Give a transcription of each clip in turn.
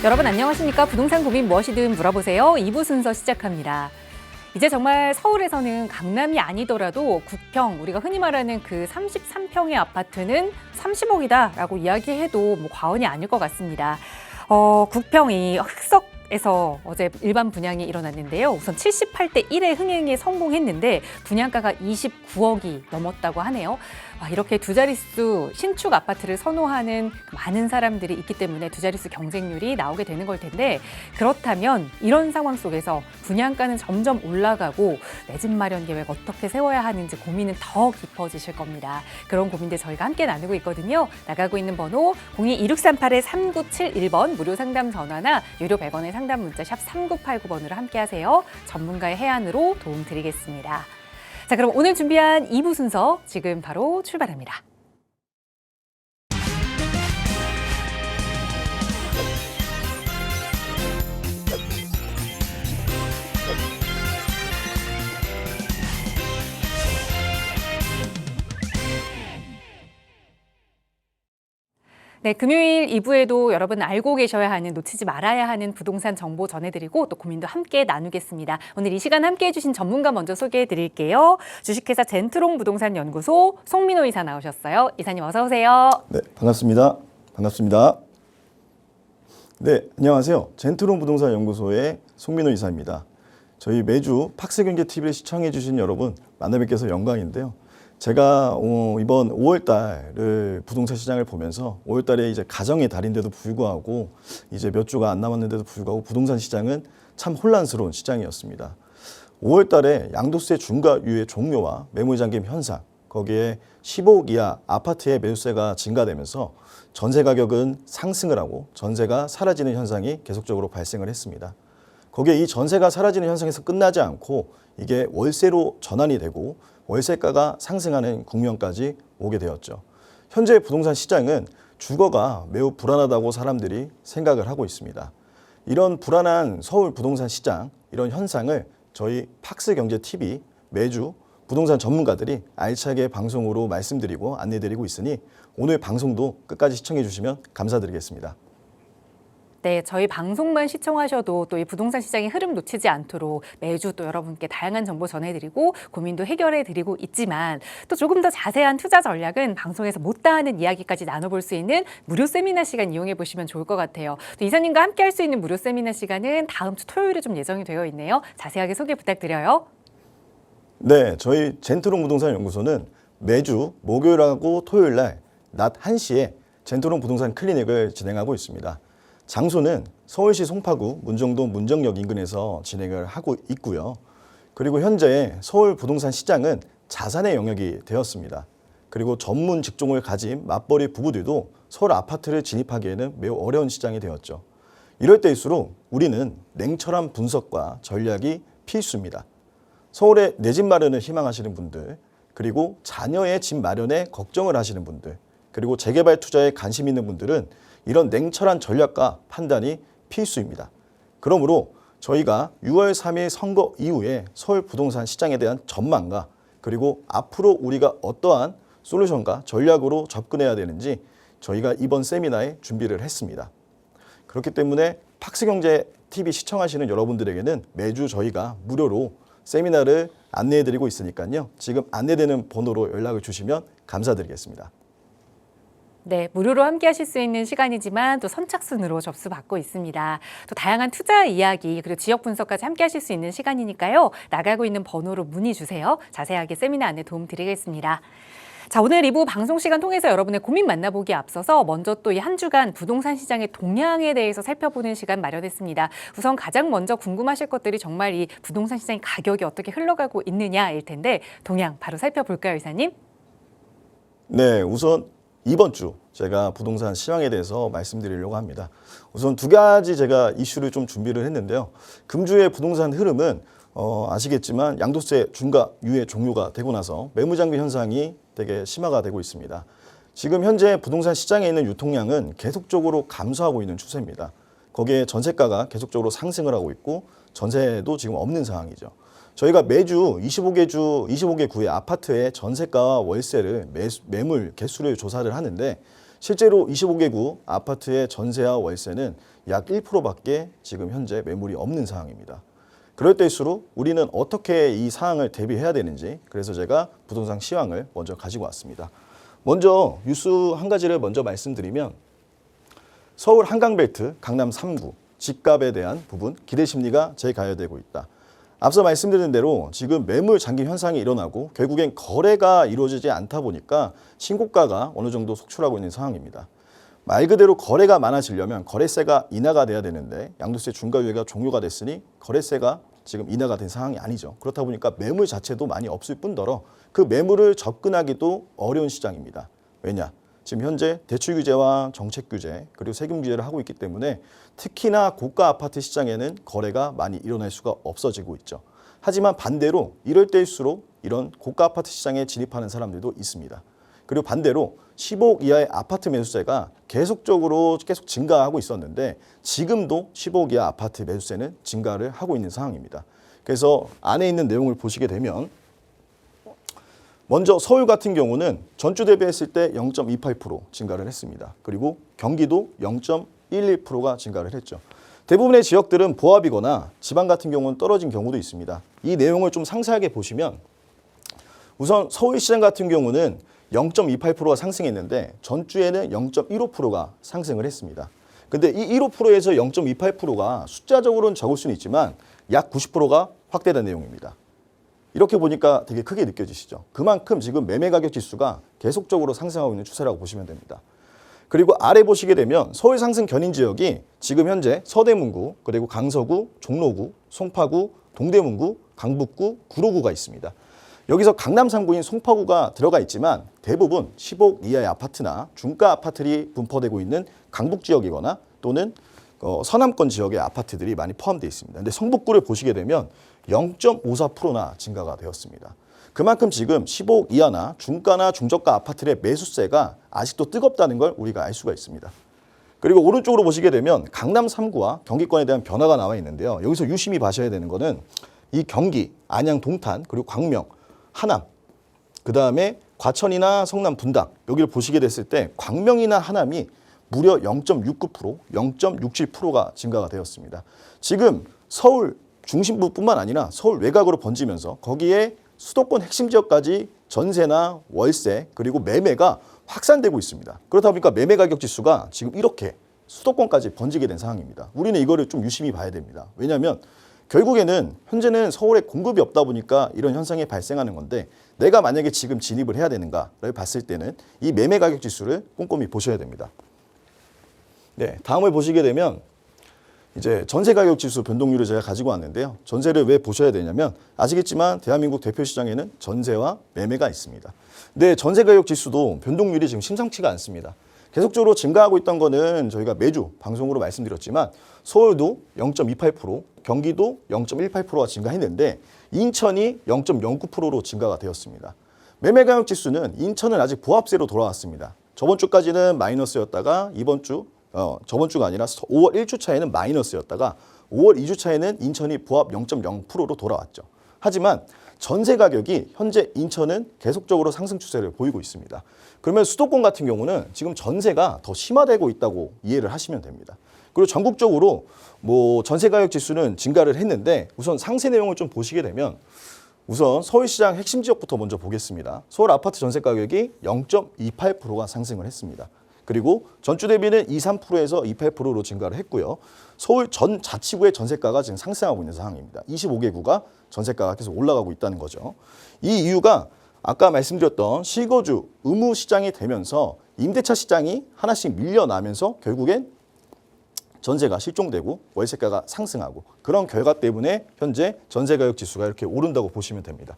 여러분 안녕하십니까? 부동산 고민 무엇이든 물어보세요. 2부 순서 시작합니다. 이제 정말 서울에서는 강남이 아니더라도 국평, 우리가 흔히 말하는 그 33평의 아파트는 30억이다라고 이야기해도 과언이 아닐 것 같습니다. 국평이 흑석에서 어제 일반 분양이 일어났는데요. 우선 78대 1의 흥행에 성공했는데 분양가가 29억이 넘었다고 하네요. 이렇게 두 자릿수 신축 아파트를 선호하는 많은 사람들이 있기 때문에 두 자릿수 경쟁률이 나오게 되는 걸 텐데, 그렇다면 이런 상황 속에서 분양가는 점점 올라가고 내 집 마련 계획 어떻게 세워야 하는지 고민은 더 깊어지실 겁니다. 그런 고민들 저희가 함께 나누고 있거든요. 나가고 있는 번호 02-2638-3971번 무료 상담 전화나 유료 100원의 상담 문자 샵 3989번으로 함께 하세요. 전문가의 해안으로 도움 드리겠습니다. 자, 그럼 오늘 준비한 2부 순서 지금 바로 출발합니다. 네, 금요일 2부에도 여러분 알고 계셔야 하는, 놓치지 말아야 하는 부동산 정보 전해드리고 또 고민도 함께 나누겠습니다. 오늘 이 시간 함께해 주신 전문가 먼저 소개해 드릴게요. 주식회사 젠트롱 부동산 연구소 송민호 이사 나오셨어요. 이사님 어서 오세요. 네, 반갑습니다. 반갑습니다. 네, 안녕하세요. 젠트롱 부동산 연구소의 송민호 이사입니다. 저희 매주 팍스경제TV를 시청해 주신 여러분 만나 뵙게서 영광인데요. 제가 이번 5월 달을 부동산 시장을 보면서 5월 달에 이제 가정의 달인데도 불구하고 이제 몇 주가 안 남았는데도 불구하고 부동산 시장은 참 혼란스러운 시장이었습니다. 5월 달에 양도세 중과 유예 종료와 매물잠김 현상, 거기에 15억 이하 아파트의 매수세가 증가되면서 전세 가격은 상승을 하고 전세가 사라지는 현상이 계속적으로 발생을 했습니다. 거기에 이 전세가 사라지는 현상에서 끝나지 않고 이게 월세로 전환이 되고 월세가가 상승하는 국면까지 오게 되었죠. 현재 부동산 시장은 주거가 매우 불안하다고 사람들이 생각을 하고 있습니다. 이런 불안한 서울 부동산 시장, 이런 현상을 저희 팍스경제TV 매주 부동산 전문가들이 알차게 방송으로 말씀드리고 안내드리고 있으니 오늘 방송도 끝까지 시청해 주시면 감사드리겠습니다. 네, 저희 방송만 시청하셔도 또 이 부동산 시장의 흐름 놓치지 않도록 매주 또 여러분께 다양한 정보 전해드리고 고민도 해결해드리고 있지만, 또 조금 더 자세한 투자 전략은 방송에서 못다하는 이야기까지 나눠볼 수 있는 무료 세미나 시간 이용해 보시면 좋을 것 같아요. 또 이사님과 함께 할 수 있는 무료 세미나 시간은 다음 주 토요일에 좀 예정이 되어 있네요. 자세하게 소개 부탁드려요. 네, 저희 젠트롱 부동산 연구소는 매주 목요일하고 토요일 날 낮 1시에 젠트롱 부동산 클리닉을 진행하고 있습니다. 장소는 서울시 송파구 문정동 문정역 인근에서 진행을 하고 있고요. 그리고 현재 서울 부동산 시장은 자산의 영역이 되었습니다. 그리고 전문 직종을 가진 맞벌이 부부들도 서울 아파트를 진입하기에는 매우 어려운 시장이 되었죠. 이럴 때일수록 우리는 냉철한 분석과 전략이 필수입니다. 서울에 내 집 마련을 희망하시는 분들, 그리고 자녀의 집 마련에 걱정을 하시는 분들, 그리고 재개발 투자에 관심 있는 분들은 이런 냉철한 전략과 판단이 필수입니다. 그러므로 저희가 6월 3일 선거 이후에 서울 부동산 시장에 대한 전망과 그리고 앞으로 우리가 어떠한 솔루션과 전략으로 접근해야 되는지 저희가 이번 세미나에 준비를 했습니다. 그렇기 때문에 팍스경제TV 시청하시는 여러분들에게는 매주 저희가 무료로 세미나를 안내해드리고 있으니까요. 지금 안내되는 번호로 연락을 주시면 감사드리겠습니다. 네, 무료로 함께 하실 수 있는 시간이지만 또 선착순으로 접수받고 있습니다. 또 다양한 투자 이야기 그리고 지역 분석까지 함께 하실 수 있는 시간이니까요. 나가고 있는 번호로 문의 주세요. 자세하게 세미나 안내 도움 드리겠습니다. 자, 오늘 2부 방송 시간 통해서 여러분의 고민 만나보기에 앞서서 먼저 또 이 한 주간 부동산 시장의 동향에 대해서 살펴보는 시간 마련했습니다. 우선 가장 먼저 궁금하실 것들이 정말 이 부동산 시장의 가격이 어떻게 흘러가고 있느냐일 텐데, 동향 바로 살펴볼까요, 이사님? 네, 우선 이번 주 제가 부동산 시황에 대해서 말씀드리려고 합니다. 우선 두 가지 제가 이슈를 좀 준비를 했는데요. 금주의 부동산 흐름은 아시겠지만 양도세 중과 유예 종료가 되고 나서 매물장비 현상이 되게 심화가 되고 있습니다. 지금 현재 부동산 시장에 있는 유통량은 계속적으로 감소하고 있는 추세입니다. 거기에 전세가가 계속적으로 상승을 하고 있고 전세도 지금 없는 상황이죠. 저희가 매주 25개 구의 아파트의 전세가와 월세를 매물 개수를 조사를 하는데 실제로 25개구 아파트의 전세와 월세는 약 1%밖에 지금 현재 매물이 없는 상황입니다. 그럴 때일수록 우리는 어떻게 이 상황을 대비해야 되는지, 그래서 제가 부동산 시황을 먼저 가지고 왔습니다. 먼저 뉴스 한 가지를 먼저 말씀드리면, 서울 한강벨트 강남 3구 집값에 대한 부분 기대 심리가 재가열되고 있다. 앞서 말씀드린 대로 지금 매물 잠김 현상이 일어나고 결국엔 거래가 이루어지지 않다 보니까 신고가가 어느 정도 속출하고 있는 상황입니다. 말 그대로 거래가 많아지려면 거래세가 인하가 돼야 되는데 양도세 중과유예가 종료가 됐으니 거래세가 지금 인하가 된 상황이 아니죠. 그렇다 보니까 매물 자체도 많이 없을 뿐더러 그 매물을 접근하기도 어려운 시장입니다. 왜냐? 지금 현재 대출 규제와 정책 규제 그리고 세금 규제를 하고 있기 때문에 특히나 고가 아파트 시장에는 거래가 많이 일어날 수가 없어지고 있죠. 하지만 반대로 이럴 때일수록 이런 고가 아파트 시장에 진입하는 사람들도 있습니다. 그리고 반대로 15억 이하의 아파트 매수세가 계속 증가하고 있었는데 지금도 15억 이하 아파트 매수세는 증가를 하고 있는 상황입니다. 그래서 안에 있는 내용을 보시게 되면 먼저 서울 같은 경우는 전주 대비했을 때 0.28% 증가를 했습니다. 그리고 경기도 0.11%가 증가를 했죠. 대부분의 지역들은 보합이거나 지방 같은 경우는 떨어진 경우도 있습니다. 이 내용을 좀 상세하게 보시면 우선 서울시장 같은 경우는 0.28%가 상승했는데 전주에는 0.15%가 상승을 했습니다. 근데 이 15%에서 0.28%가 숫자적으로는 적을 수는 있지만 약 90%가 확대된 내용입니다. 이렇게 보니까 되게 크게 느껴지시죠? 그만큼 지금 매매 가격 지수가 계속적으로 상승하고 있는 추세라고 보시면 됩니다. 그리고 아래 보시게 되면 서울 상승 견인 지역이 지금 현재 서대문구, 그리고 강서구, 종로구, 송파구, 동대문구, 강북구, 구로구가 있습니다. 여기서 강남 3구인 송파구가 들어가 있지만 대부분 10억 이하의 아파트나 중가 아파트들이 분포되고 있는 강북 지역이거나 또는 서남권 지역의 아파트들이 많이 포함되어 있습니다. 근데 성북구를 보시게 되면 0.54%나 증가가 되었습니다. 그만큼 지금 15억 이하나 중가나 중저가 아파트의 매수세가 아직도 뜨겁다는 걸 우리가 알 수가 있습니다. 그리고 오른쪽으로 보시게 되면 강남 3구와 경기권에 대한 변화가 나와 있는데요. 여기서 유심히 봐셔야 되는 거는 이 경기, 안양, 동탄, 그리고 광명, 하남, 그 다음에 과천이나 성남, 분당 여기를 보시게 됐을 때 광명이나 하남이 무려 0.69%, 0.67%가 증가가 되었습니다. 지금 서울 중심부뿐만 아니라 서울 외곽으로 번지면서 거기에 수도권 핵심 지역까지 전세나 월세 그리고 매매가 확산되고 있습니다. 그렇다 보니까 매매 가격 지수가 지금 이렇게 수도권까지 번지게 된 상황입니다. 우리는 이거를 좀 유심히 봐야 됩니다. 왜냐하면 결국에는 현재는 서울에 공급이 없다 보니까 이런 현상이 발생하는 건데 내가 만약에 지금 진입을 해야 되는가를 봤을 때는 이 매매 가격 지수를 꼼꼼히 보셔야 됩니다. 네, 다음을 보시게 되면 이제 전세 가격 지수 변동률을 제가 가지고 왔는데요. 전세를 왜 보셔야 되냐면 아시겠지만 대한민국 대표 시장에는 전세와 매매가 있습니다. 근데 전세 가격 지수도 변동률이 지금 심상치가 않습니다. 계속적으로 증가하고 있던 거는 저희가 매주 방송으로 말씀드렸지만 서울도 0.28%, 경기도 0.18%가 증가했는데 인천이 0.09%로 증가가 되었습니다. 매매 가격 지수는 인천은 아직 보합세로 돌아왔습니다. 저번 주까지는 마이너스였다가 저번 주가 아니라 5월 1주차에는 마이너스였다가 5월 2주차에는 인천이 보합 0.0%로 돌아왔죠. 하지만 전세 가격이 현재 인천은 계속적으로 상승 추세를 보이고 있습니다. 그러면 수도권 같은 경우는 지금 전세가 더 심화되고 있다고 이해를 하시면 됩니다. 그리고 전국적으로 전세 가격 지수는 증가를 했는데 우선 상세 내용을 좀 보시게 되면 우선 서울시장 핵심 지역부터 먼저 보겠습니다. 서울 아파트 전세 가격이 0.28%가 상승을 했습니다. 그리고 전주 대비는 23%에서 28%로 증가를 했고요. 서울 전 자치구의 전세가가 지금 상승하고 있는 상황입니다. 25개구가 전세가가 계속 올라가고 있다는 거죠. 이 이유가 아까 말씀드렸던 실거주 의무 시장이 되면서 임대차 시장이 하나씩 밀려나면서 결국엔 전세가 실종되고 월세가가 상승하고 그런 결과 때문에 현재 전세 가격 지수가 이렇게 오른다고 보시면 됩니다.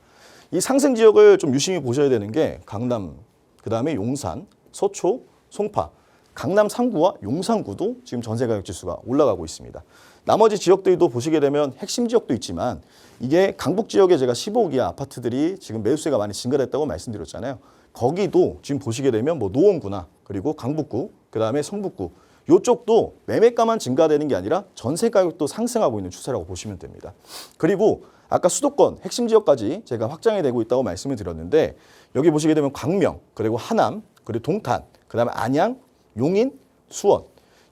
이 상승 지역을 좀 유심히 보셔야 되는 게 강남, 그다음에 용산, 서초, 송파, 강남 3구와 용산구도 지금 전세 가격 지수가 올라가고 있습니다. 나머지 지역들도 보시게 되면 핵심 지역도 있지만 이게 강북 지역에 제가 15억 이하 아파트들이 지금 매수세가 많이 증가됐다고 말씀드렸잖아요. 거기도 지금 보시게 되면 노원구나 그리고 강북구, 그다음에 성북구 이쪽도 매매가만 증가되는 게 아니라 전세 가격도 상승하고 있는 추세라고 보시면 됩니다. 그리고 아까 수도권 핵심 지역까지 제가 확장이 되고 있다고 말씀을 드렸는데 여기 보시게 되면 광명, 그리고 하남, 그리고 동탄, 그다음에 안양, 용인, 수원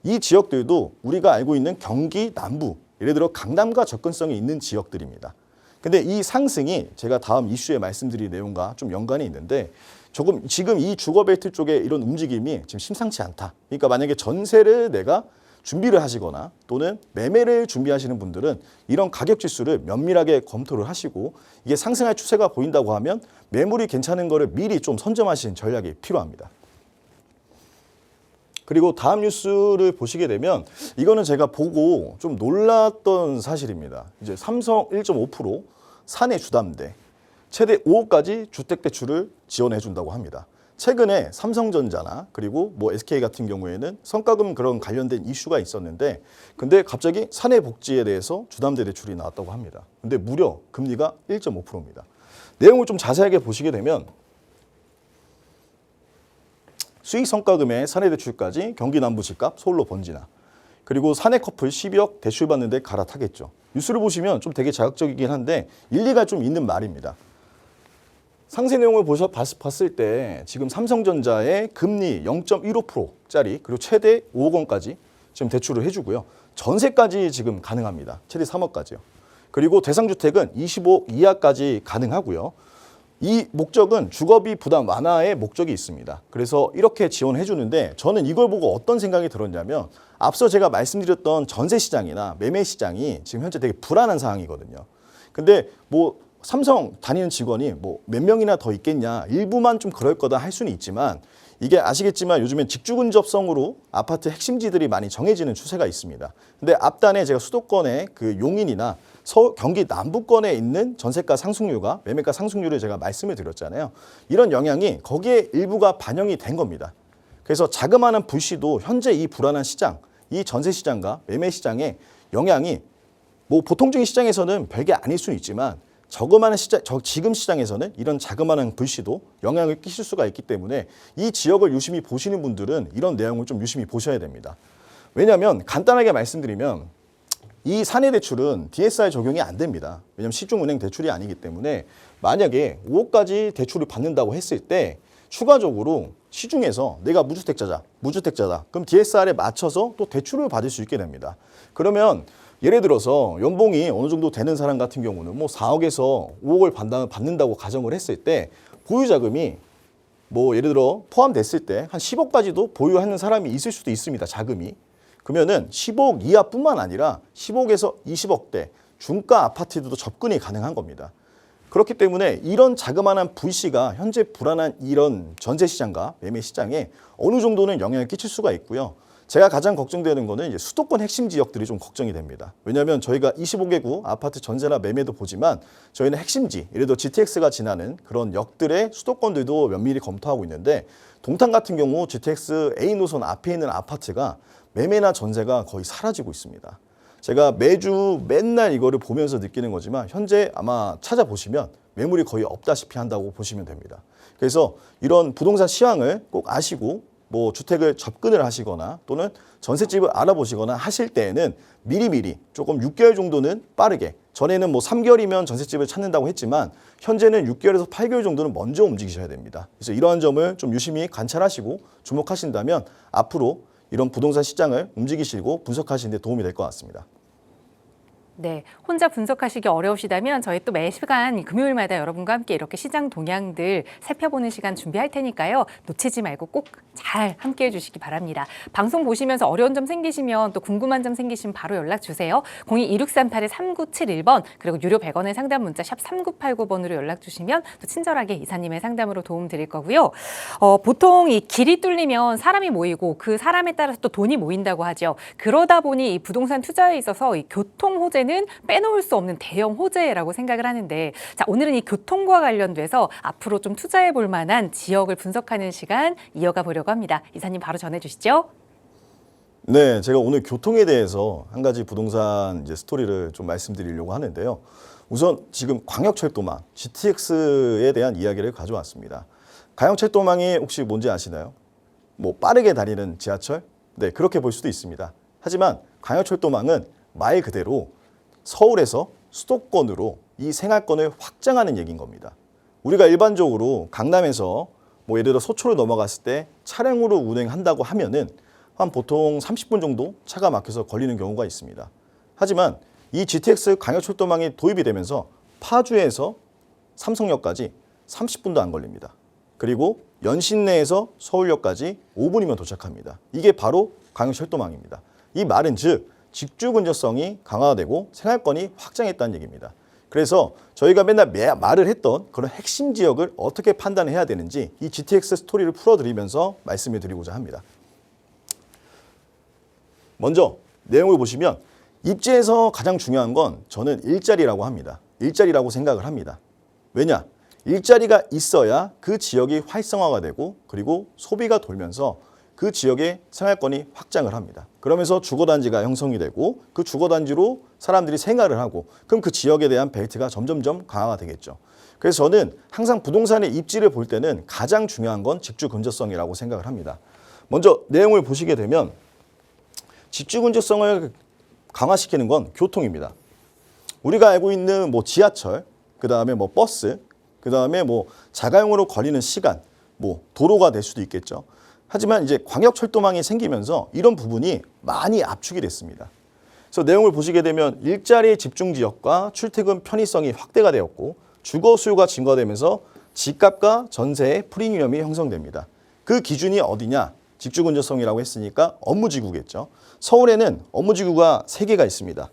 이 지역들도 우리가 알고 있는 경기 남부, 예를 들어 강남과 접근성이 있는 지역들입니다. 근데 이 상승이 제가 다음 이슈에 말씀드릴 내용과 좀 연관이 있는데 조금 지금 이 주거벨트 쪽에 이런 움직임이 지금 심상치 않다. 그러니까 만약에 전세를 내가 준비를 하시거나 또는 매매를 준비하시는 분들은 이런 가격 지수를 면밀하게 검토를 하시고 이게 상승할 추세가 보인다고 하면 매물이 괜찮은 거를 미리 좀 선점하신 전략이 필요합니다. 그리고 다음 뉴스를 보시게 되면 이거는 제가 보고 좀 놀랐던 사실입니다. 이제 삼성 1.5% 사내 주담대 최대 5억까지 주택대출을 지원해 준다고 합니다. 최근에 삼성전자나 그리고 뭐 SK 같은 경우에는 성과금 그런 관련된 이슈가 있었는데 근데 갑자기 사내 복지에 대해서 주담대 대출이 나왔다고 합니다. 근데 무려 금리가 1.5%입니다. 내용을 좀 자세하게 보시게 되면 수익 성과금의 사내 대출까지 경기 남부 집값 서울로 번지나 그리고 사내 커플 12억 대출 받는데 갈아타겠죠. 뉴스를 보시면 좀 되게 자극적이긴 한데 일리가 좀 있는 말입니다. 상세 내용을 봤을 때 지금 삼성전자의 금리 0.15%짜리 그리고 최대 5억 원까지 지금 대출을 해주고요. 전세까지 지금 가능합니다. 최대 3억까지요. 그리고 대상주택은 25억 이하까지 가능하고요. 이 목적은 주거비 부담 완화의 목적이 있습니다. 그래서 이렇게 지원해 주는데 저는 이걸 보고 어떤 생각이 들었냐면 앞서 제가 말씀드렸던 전세 시장이나 매매 시장이 지금 현재 되게 불안한 상황이거든요. 근데 뭐 삼성 다니는 직원이 뭐 몇 명이나 더 있겠냐 일부만 좀 그럴 거다 할 수는 있지만 이게 아시겠지만 요즘엔 직주 근접성으로 아파트 핵심지들이 많이 정해지는 추세가 있습니다. 근데 앞단에 제가 수도권의 그 용인이나 서울, 경기 남부권에 있는 전세가 상승률과 매매가 상승률을 제가 말씀을 드렸잖아요. 이런 영향이 거기에 일부가 반영이 된 겁니다. 그래서 자그마한 불씨도 현재 이 불안한 시장, 이 전세 시장과 매매 시장의 영향이 뭐 보통적인 시장에서는 별게 아닐 수는 있지만 저그마한 시장, 지금 시장에서는 이런 자그마한 불씨도 영향을 끼칠 수가 있기 때문에 이 지역을 유심히 보시는 분들은 이런 내용을 좀 유심히 보셔야 됩니다. 왜냐하면 간단하게 말씀드리면 이 사내 대출은 DSR 적용이 안 됩니다. 왜냐하면 시중은행 대출이 아니기 때문에 만약에 5억까지 대출을 받는다고 했을 때 추가적으로 시중에서 내가 무주택자다. 그럼 DSR에 맞춰서 또 대출을 받을 수 있게 됩니다. 그러면 예를 들어서 연봉이 어느 정도 되는 사람 같은 경우는 뭐 4억에서 5억을 받는다고 가정을 했을 때 보유자금이 뭐 예를 들어 포함됐을 때 한 10억까지도 보유하는 사람이 있을 수도 있습니다. 자금이. 그러면은 15억 이하뿐만 아니라 15억에서 20억대 중가 아파트도 접근이 가능한 겁니다. 그렇기 때문에 이런 자그마한 불씨가 현재 불안한 이런 전세 시장과 매매 시장에 어느 정도는 영향을 끼칠 수가 있고요. 제가 가장 걱정되는 거는 이제 수도권 핵심 지역들이 좀 걱정이 됩니다. 왜냐하면 저희가 25개구 아파트 전세나 매매도 보지만 저희는 핵심지, 예를 들어 GTX가 지나는 그런 역들의 수도권들도 면밀히 검토하고 있는데 동탄 같은 경우 GTX A 노선 앞에 있는 아파트가 매매나 전세가 거의 사라지고 있습니다. 제가 매주 맨날 이거를 보면서 느끼는 거지만 현재 아마 찾아보시면 매물이 거의 없다시피 한다고 보시면 됩니다. 그래서 이런 부동산 시황을 꼭 아시고 뭐 주택을 접근을 하시거나 또는 전셋집을 알아보시거나 하실 때에는 미리미리 조금 6개월 정도는 빠르게 전에는 뭐 3개월이면 전셋집을 찾는다고 했지만 현재는 6개월에서 8개월 정도는 먼저 움직이셔야 됩니다. 그래서 이러한 점을 좀 유심히 관찰하시고 주목하신다면 앞으로 이런 부동산 시장을 움직이시고 분석하시는 데 도움이 될 것 같습니다. 네, 혼자 분석하시기 어려우시다면 저희 또 매 시간 금요일마다 여러분과 함께 이렇게 시장 동향들 살펴보는 시간 준비할 테니까요. 놓치지 말고 꼭 잘 함께해 주시기 바랍니다. 방송 보시면서 어려운 점 생기시면 또 궁금한 점 생기시면 바로 연락 주세요. 02-2638-3971번 그리고 유료 100원의 상담 문자 샵 3989번으로 연락 주시면 또 친절하게 이사님의 상담으로 도움 드릴 거고요. 보통 이 길이 뚫리면 사람이 모이고 그 사람에 따라서 또 돈이 모인다고 하죠. 그러다 보니 이 부동산 투자에 있어서 이 교통 호재는 빼놓을 수 없는 대형 호재라고 생각을 하는데 자, 오늘은 이 교통과 관련돼서 앞으로 좀 투자해 볼 만한 지역을 분석하는 시간 이어가 보려고 합니다. 이사님 바로 전해 주시죠. 네, 제가 오늘 교통에 대해서 한 가지 부동산 이제 스토리를 좀 말씀드리려고 하는데요. 우선 지금 광역철도망 GTX에 대한 이야기를 가져왔습니다. 광역철도망이 혹시 뭔지 아시나요? 뭐 빠르게 다니는 지하철? 네, 그렇게 볼 수도 있습니다. 하지만 광역철도망은 말 그대로 서울에서 수도권으로 이 생활권을 확장하는 얘기인 겁니다. 우리가 일반적으로 강남에서 뭐 예를 들어 소초를 넘어갔을 때 차량으로 운행한다고 하면은 한 보통 30분 정도 차가 막혀서 걸리는 경우가 있습니다. 하지만 이 GTX 광역철도망이 도입이 되면서 파주에서 삼성역까지 30분도 안 걸립니다. 그리고 연신내에서 서울역까지 5분이면 도착합니다. 이게 바로 광역철도망입니다. 이 말은 즉 직주 근접성이 강화되고 생활권이 확장했다는 얘기입니다. 그래서 저희가 맨날 말을 했던 그런 핵심 지역을 어떻게 판단해야 되는지 이 GTX 스토리를 풀어드리면서 말씀을 드리고자 합니다. 먼저 내용을 보시면 입지에서 가장 중요한 건 저는 일자리라고 합니다. 일자리라고 생각을 합니다. 왜냐? 일자리가 있어야 그 지역이 활성화가 되고 그리고 소비가 돌면서 그 지역의 생활권이 확장을 합니다. 그러면서 주거단지가 형성이 되고 그 주거단지로 사람들이 생활을 하고 그럼 그 지역에 대한 벨트가 점점점 강화가 되겠죠. 그래서 저는 항상 부동산의 입지를 볼 때는 가장 중요한 건 직주 근접성이라고 생각을 합니다. 먼저 내용을 보시게 되면 직주 근접성을 강화시키는 건 교통입니다. 우리가 알고 있는 뭐 지하철, 그다음에 뭐 버스, 그다음에 뭐 자가용으로 걸리는 시간, 뭐 도로가 될 수도 있겠죠. 하지만 이제 광역철도망이 생기면서 이런 부분이 많이 압축이 됐습니다. 그래서 내용을 보시게 되면 일자리 집중 지역과 출퇴근 편의성이 확대가 되었고 주거 수요가 증가되면서 집값과 전세의 프리미엄이 형성됩니다. 그 기준이 어디냐? 직주 근접성이라고 했으니까 업무지구겠죠. 서울에는 업무지구가 3개가 있습니다.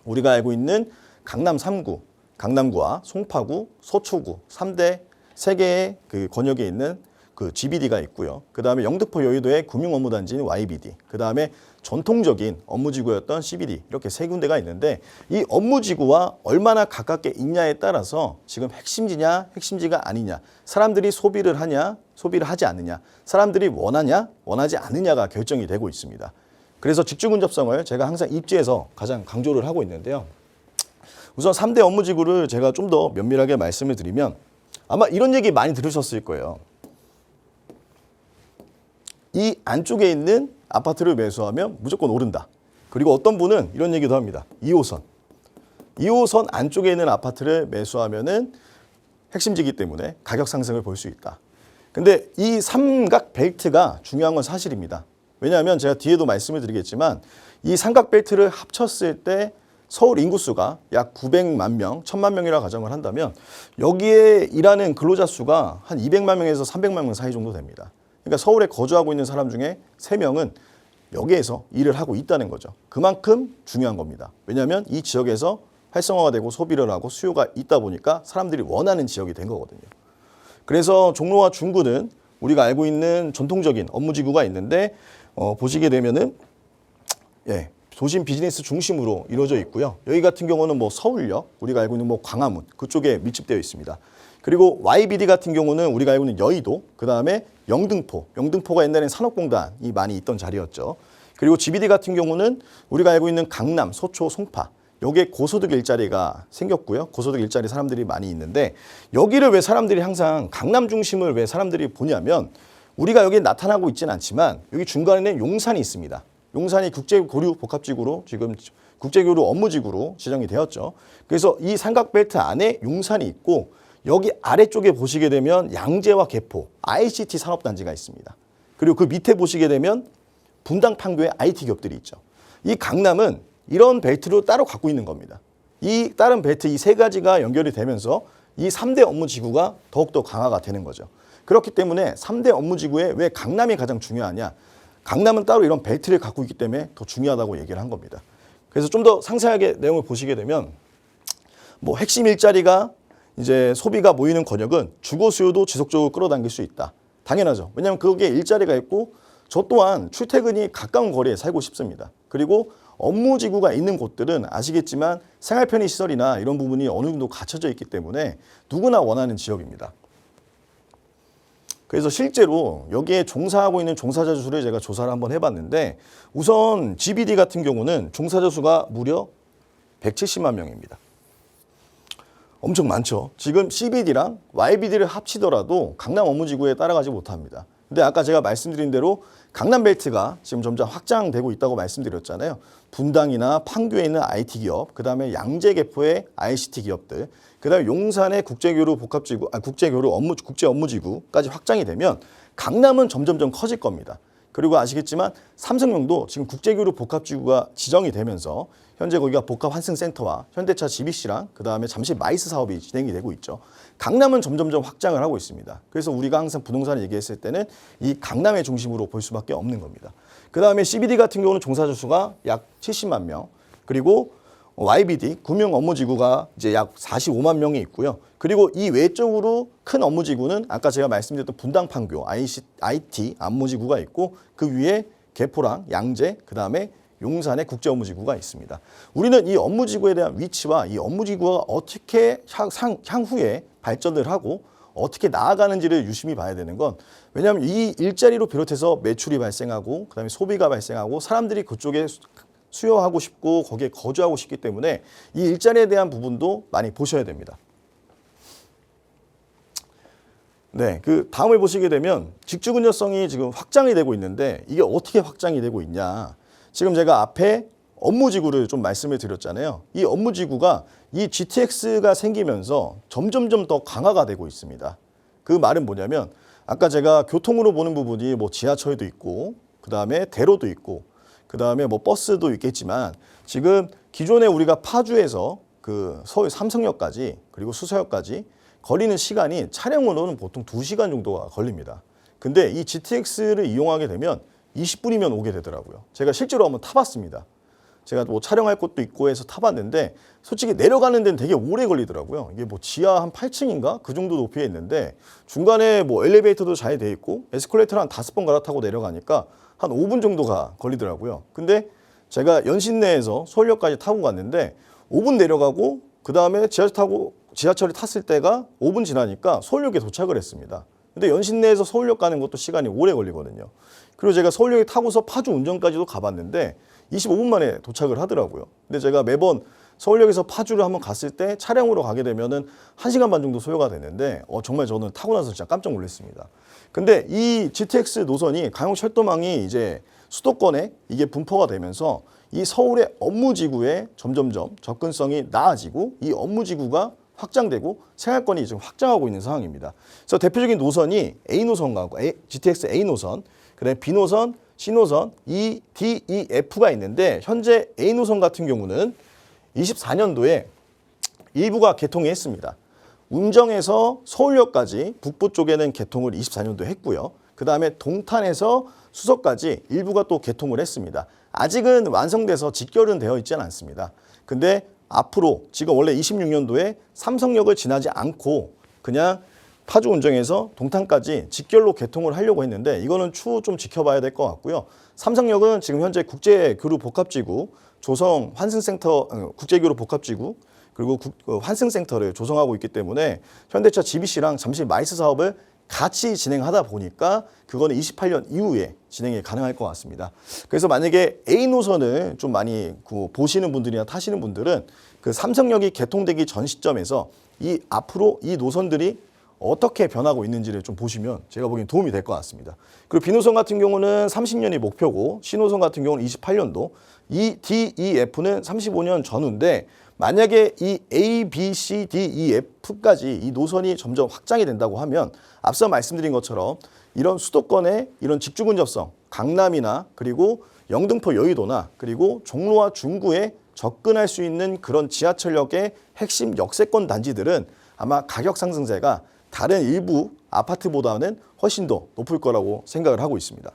우리가 알고 있는 강남 3구, 강남구와 송파구, 서초구 3대 3개의 그 권역에 있는 그 GBD가 있고요. 그다음에 영등포 여의도의 금융업무단지인 YBD, 그다음에 전통적인 업무지구였던 CBD 이렇게 3군데가 있는데 이 업무지구와 얼마나 가깝게 있냐에 따라서 지금 핵심지냐 핵심지가 아니냐, 사람들이 소비를 하냐 소비를 하지 않느냐, 사람들이 원하냐 원하지 않느냐가 결정이 되고 있습니다. 그래서 직주 근접성을 제가 항상 입지에서 가장 강조를 하고 있는데요. 우선 3대 업무지구를 제가 좀 더 면밀하게 말씀을 드리면 아마 이런 얘기 많이 들으셨을 거예요. 이 안쪽에 있는 아파트를 매수하면 무조건 오른다. 그리고 어떤 분은 이런 얘기도 합니다. 2호선. 2호선 안쪽에 있는 아파트를 매수하면은 핵심지기 때문에 가격 상승을 볼 수 있다. 근데 이 삼각 벨트가 중요한 건 사실입니다. 왜냐하면 제가 뒤에도 말씀을 드리겠지만 이 삼각 벨트를 합쳤을 때 서울 인구수가 약 900만 명, 1000만 명이라 가정을 한다면 여기에 일하는 근로자 수가 한 200만 명에서 300만 명 사이 정도 됩니다. 그러니까 서울에 거주하고 있는 사람 중에 3명은 여기에서 일을 하고 있다는 거죠. 그만큼 중요한 겁니다. 왜냐하면 이 지역에서 활성화가 되고 소비를 하고 수요가 있다 보니까 사람들이 원하는 지역이 된 거거든요. 그래서 종로와 중구는 우리가 알고 있는 전통적인 업무지구가 있는데 보시게 되면은 도심 비즈니스 중심으로 이루어져 있고요. 여기 같은 경우는 뭐 서울역, 우리가 알고 있는 뭐 광화문 그쪽에 밀집되어 있습니다. 그리고 YBD 같은 경우는 우리가 알고 있는 여의도, 그 다음에 영등포가 옛날엔 산업공단이 많이 있던 자리였죠. 그리고 GBD 같은 경우는 우리가 알고 있는 강남, 서초, 송파, 여기에 고소득 일자리가 생겼고요. 고소득 일자리 사람들이 많이 있는데 여기를 왜 사람들이 항상 강남 중심을 왜 사람들이 보냐면 우리가 여기 나타나고 있지는 않지만 여기 중간에는 용산이 있습니다. 용산이 국제고류 복합지구로 지금 국제교류 업무지구로 지정이 되었죠. 그래서 이 삼각벨트 안에 용산이 있고 여기 아래쪽에 보시게 되면 양재와 개포, ICT 산업단지가 있습니다. 그리고 그 밑에 보시게 되면 분당 판교의 IT 기업들이 있죠. 이 강남은 이런 벨트로 따로 갖고 있는 겁니다. 이 다른 벨트 이 3가지가 연결이 되면서 이 3대 업무지구가 더욱더 강화가 되는 거죠. 그렇기 때문에 3대 업무지구에 왜 강남이 가장 중요하냐? 강남은 따로 이런 벨트를 갖고 있기 때문에 더 중요하다고 얘기를 한 겁니다. 그래서 좀 더 상세하게 내용을 보시게 되면 뭐 핵심 일자리가 이제 소비가 모이는 권역은 주거 수요도 지속적으로 끌어당길 수 있다. 당연하죠. 왜냐하면 거기에 일자리가 있고 저 또한 출퇴근이 가까운 거리에 살고 싶습니다. 그리고 업무지구가 있는 곳들은 아시겠지만 생활 편의 시설이나 이런 부분이 어느 정도 갖춰져 있기 때문에 누구나 원하는 지역입니다. 그래서 실제로 여기에 종사하고 있는 종사자 수를 제가 조사를 한번 해봤는데 우선 GBD 같은 경우는 종사자 수가 무려 170만 명입니다. 엄청 많죠. 지금 CBD랑 YBD를 합치더라도 강남 업무지구에 따라가지 못합니다. 근데 아까 제가 말씀드린 대로 강남벨트가 지금 점점 확장되고 있다고 말씀드렸잖아요. 분당이나 판교에 있는 IT 기업, 그다음에 양재개포의 ICT 기업들, 그다음에 용산의 국제교류 복합지구, 국제 업무지구까지 확장이 되면 강남은 점점점 커질 겁니다. 그리고 아시겠지만 삼성용도 지금 국제교류 복합지구가 지정이 되면서 현재 거기가 복합 환승센터와 현대차 GBC랑 그다음에 잠시 마이스 사업이 진행이 되고 있죠. 강남은 점점점 확장을 하고 있습니다. 그래서 우리가 항상 부동산을 얘기했을 때는 이 강남의 중심으로 볼 수밖에 없는 겁니다. 그다음에 CBD 같은 경우는 종사자 수가 약 70만 명, 그리고 YBD 금융 업무지구가 이제 약 45만 명이 있고요. 그리고 이 외적으로 큰 업무지구는 아까 제가 말씀드렸던 분당 판교 IT 업무지구가 있고 그 위에 개포랑 양재 그다음에 용산의 국제 업무지구가 있습니다. 우리는 이 업무지구에 대한 위치와 이 업무지구가 어떻게 향후에 발전을 하고 어떻게 나아가는지를 유심히 봐야 되는 건, 왜냐하면 이 일자리로 비롯해서 매출이 발생하고 그다음에 소비가 발생하고 사람들이 그쪽에 수요하고 싶고 거기에 거주하고 싶기 때문에 이 일자리에 대한 부분도 많이 보셔야 됩니다. 네, 그 다음을 보시게 되면 직주 근접성이 지금 확장이 되고 있는데 이게 어떻게 확장이 되고 있냐. 지금 제가 앞에 업무지구를 좀 말씀을 드렸잖아요. 이 업무지구가 이 GTX가 생기면서 점점점 더 강화가 되고 있습니다. 그 말은 뭐냐면 아까 제가 교통으로 보는 부분이 뭐 지하철도 있고 그다음에 대로도 있고 그다음에 뭐 버스도 있겠지만 지금 기존에 우리가 파주에서 그 서울 삼성역까지 그리고 수서역까지 거리는 시간이 차량으로는 보통 2시간 정도가 걸립니다. 근데 이 GTX를 이용하게 되면 20분이면 오게 되더라고요. 제가 실제로 한번 타봤습니다. 제가 뭐 촬영할 곳도 있고 해서 타봤는데 솔직히 내려가는 데는 되게 오래 걸리더라고요. 이게 뭐 지하 한 8층인가? 그 정도 높이에 있는데 중간에 뭐 엘리베이터도 잘 돼 있고 에스컬레이터를 한 5번 갈아타고 내려가니까 한 5분 정도가 걸리더라고요. 근데 제가 연신내에서 서울역까지 타고 갔는데 5분 내려가고 그 다음에 지하철을 탔을 때가 5분 지나니까 서울역에 도착을 했습니다. 근데 연신내에서 서울역 가는 것도 시간이 오래 걸리거든요. 그리고 제가 서울역에 타고서 파주 운전까지도 가봤는데 25분 만에 도착을 하더라고요. 근데 제가 매번 서울역에서 파주를 한번 갔을 때 차량으로 가게 되면은 1시간 반 정도 소요가 되는데 정말 저는 타고 나서 진짜 깜짝 놀랐습니다. 근데 이 GTX 노선이 강용철도망이 이제 수도권에 이게 분포가 되면서 이 서울의 업무지구에 점점점 접근성이 나아지고 이 업무지구가 확장되고 생활권이 지금 확장하고 있는 상황입니다. 그래서 대표적인 노선이 A노선과 GTX A노선, 그다음에 B노선, C노선, E, D, E, F가 있는데 현재 A노선 같은 경우는 24년도에 일부가 개통이 했습니다. 운정에서 서울역까지 북부 쪽에는 개통을 24년도에 했고요. 그다음에 동탄에서 수서까지 일부가 또 개통을 했습니다. 아직은 완성돼서 직결은 되어 있지는 않습니다. 근데 앞으로 지금 원래 26년도에 삼성역을 지나지 않고 그냥 파주 운정에서 동탄까지 직결로 개통을 하려고 했는데 이거는 추후 좀 지켜봐야 될 것 같고요. 삼성역은 지금 현재 국제교류 복합지구 조성 환승센터 국제교류 복합지구 그리고 환승센터를 조성하고 있기 때문에 현대차 GBC랑 잠시 마이스 사업을 같이 진행하다 보니까 그거는 28년 이후에 진행이 가능할 것 같습니다. 그래서 만약에 A 노선을 좀 많이 보시는 분들이나 타시는 분들은 그 삼성역이 개통되기 전 시점에서 이 앞으로 이 노선들이 어떻게 변하고 있는지를 좀 보시면 제가 보기엔 도움이 될 것 같습니다. 그리고 B노선 같은 경우는 30년이 목표고 C노선 같은 경우는 28년도, 이 D, E, F는 35년 전후인데 만약에 이 A, B, C, D, E, F까지 이 노선이 점점 확장이 된다고 하면 앞서 말씀드린 것처럼 이런 수도권의 이런 직주 근접성, 강남이나 그리고 영등포 여의도나 그리고 종로와 중구에 접근할 수 있는 그런 지하철역의 핵심 역세권 단지들은 아마 가격 상승세가 다른 일부 아파트보다는 훨씬 더 높을 거라고 생각을 하고 있습니다.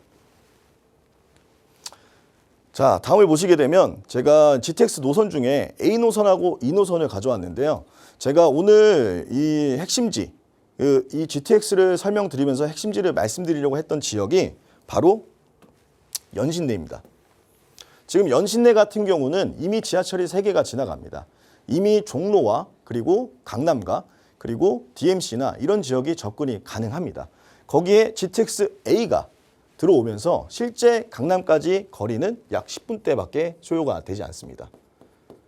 자, 다음을 보시게 되면 제가 GTX 노선 중에 A 노선하고 E 노선을 가져왔는데요. 제가 오늘 이 핵심지, 이 GTX를 설명드리면서 핵심지를 말씀드리려고 했던 지역이 바로 연신내입니다. 지금 연신내 같은 경우는 이미 지하철이 3개가 지나갑니다. 이미 종로와 그리고 강남과 그리고 DMC나 이런 지역이 접근이 가능합니다. 거기에 GTX A가 들어오면서 실제 강남까지 거리는 약 10분대밖에 소요가 되지 않습니다.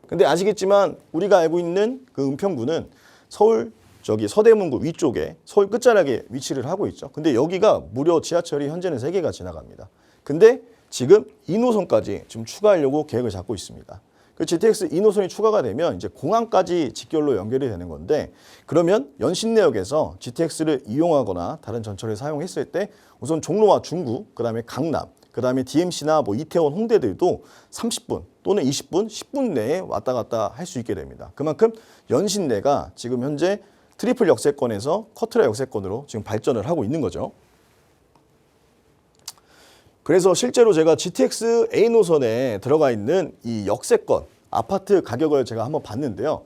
근데 아시겠지만 우리가 알고 있는 그 은평구는 서울 서대문구 위쪽에 서울 끝자락에 위치를 하고 있죠. 근데 여기가 무려 지하철이 현재는 3개가 지나갑니다. 근데 지금 2노선까지 지금 추가하려고 계획을 잡고 있습니다. 그 GTX 2노선이 추가가 되면 이제 공항까지 직결로 연결이 되는 건데, 그러면 연신내역에서 GTX를 이용하거나 다른 전철을 사용했을 때 우선 종로와 중구, 그다음에 강남, 그다음에 DMC나 뭐 이태원, 홍대들도 30분 또는 20분, 10분 내에 왔다 갔다 할 수 있게 됩니다. 그만큼 연신내가 지금 현재 트리플 역세권에서 커트라 역세권으로 지금 발전을 하고 있는 거죠. 그래서 실제로 제가 GTX A 노선에 들어가 있는 이 역세권 아파트 가격을 제가 한번 봤는데요.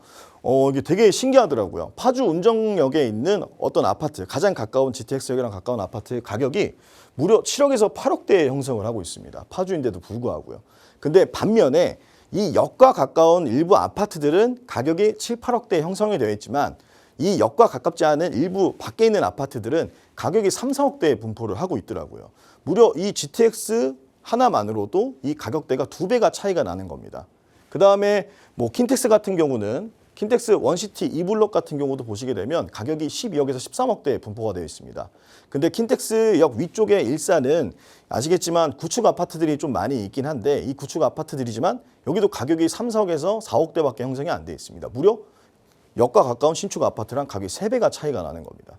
이게 되게 신기하더라고요. 파주 운정역에 있는 어떤 아파트, 가장 가까운 GTX역이랑 가까운 아파트 가격이 무려 7억에서 8억대에 형성을 하고 있습니다. 파주인데도 불구하고요. 근데 반면에 이 역과 가까운 일부 아파트들은 가격이 7, 8억대에 형성이 되어 있지만, 이 역과 가깝지 않은 일부 밖에 있는 아파트들은 가격이 3, 4억대에 분포를 하고 있더라고요. 무려 이 GTX 하나만으로도 이 가격대가 2배가 차이가 나는 겁니다. 그 다음에 뭐 킨텍스 같은 경우는 킨텍스 원시티 E블록 같은 경우도 보시게 되면 가격이 12억에서 13억대에 분포가 되어 있습니다. 근데 킨텍스역 위쪽에 일산은 아시겠지만 구축 아파트들이 좀 많이 있긴 한데, 이 구축 아파트들이지만 여기도 가격이 3, 4억에서 4억대밖에 형성이 안 되어 있습니다. 무려 역과 가까운 신축 아파트랑 가격이 3배가 차이가 나는 겁니다.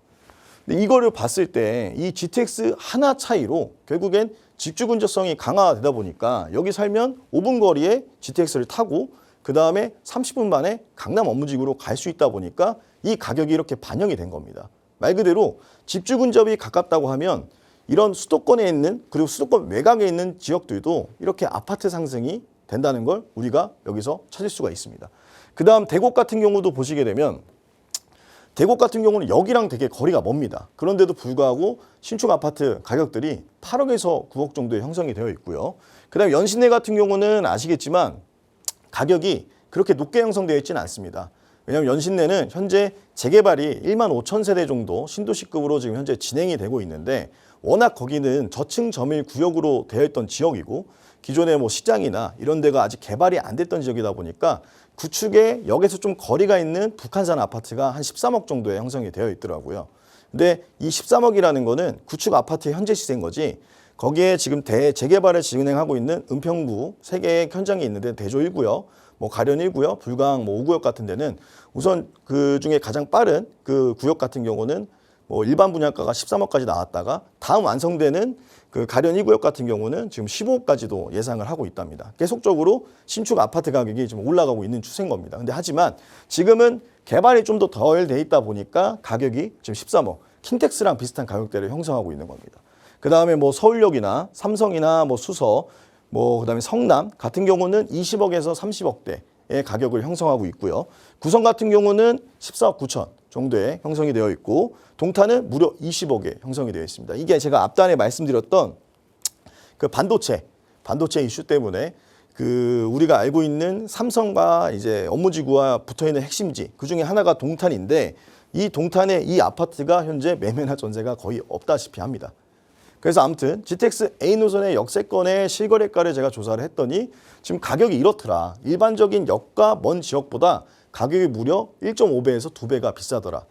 근데 이거를 봤을 때 이 GTX 하나 차이로 결국엔 집주 근접성이 강화되다 보니까 여기 살면 5분 거리에 GTX를 타고 그 다음에 30분 만에 강남 업무지구로 갈 수 있다 보니까 이 가격이 이렇게 반영이 된 겁니다. 말 그대로 집주 근접이 가깝다고 하면 이런 수도권에 있는, 그리고 수도권 외곽에 있는 지역들도 이렇게 아파트 상승이 된다는 걸 우리가 여기서 찾을 수가 있습니다. 그 다음 대곡 같은 경우도 보시게 되면, 대곡 같은 경우는 여기랑 되게 거리가 멉니다. 그런데도 불구하고 신축 아파트 가격들이 8억에서 9억 정도에 형성이 되어 있고요. 그 다음에 연신내 같은 경우는 아시겠지만 가격이 그렇게 높게 형성되어 있지는 않습니다. 왜냐하면 연신내는 현재 재개발이 1만 5천 세대 정도 신도시급으로 지금 현재 진행이 되고 있는데, 워낙 거기는 저층 점일 구역으로 되어 있던 지역이고 기존의 뭐 시장이나 이런 데가 아직 개발이 안 됐던 지역이다 보니까 구축에 역에서 좀 거리가 있는 북한산 아파트가 한 13억 정도에 형성이 되어 있더라고요. 근데 이 13억이라는 거는 구축 아파트의 현재 시세인 거지, 거기에 지금 재개발을 진행하고 있는 은평구 3개의 현장이 있는데 대조 1구역, 뭐 가련 1구역, 불강 뭐 5구역 같은 데는 우선 그 중에 가장 빠른 그 구역 같은 경우는 뭐 일반 분양가가 13억까지 나왔다가 다음 완성되는 그 가련 1구역 같은 경우는 지금 15억까지도 예상을 하고 있답니다. 계속적으로 신축 아파트 가격이 지금 올라가고 있는 추세인 겁니다. 근데 하지만 지금은 개발이 좀 더 덜 돼 있다 보니까 가격이 지금 13억, 킨텍스랑 비슷한 가격대를 형성하고 있는 겁니다. 그 다음에 뭐 서울역이나 삼성이나 뭐 수서, 뭐 그다음에 성남 같은 경우는 20억에서 30억대의 가격을 형성하고 있고요. 구성 같은 경우는 14억 9천 정도에 형성이 되어 있고, 동탄은 무려 20억에 형성이 되어 있습니다. 이게 제가 앞단에 말씀드렸던 그 반도체 이슈 때문에 그 우리가 알고 있는 삼성과 이제 업무지구와 붙어 있는 핵심지 그 중에 하나가 동탄인데, 이 동탄의 이 아파트가 현재 매매나 전세가 거의 없다시피 합니다. 그래서 아무튼 GTX A 노선의 역세권의 실거래가를 제가 조사를 했더니 지금 가격이 이렇더라. 일반적인 역과 먼 지역보다 가격이 무려 1.5배에서 2배가 비싸더라.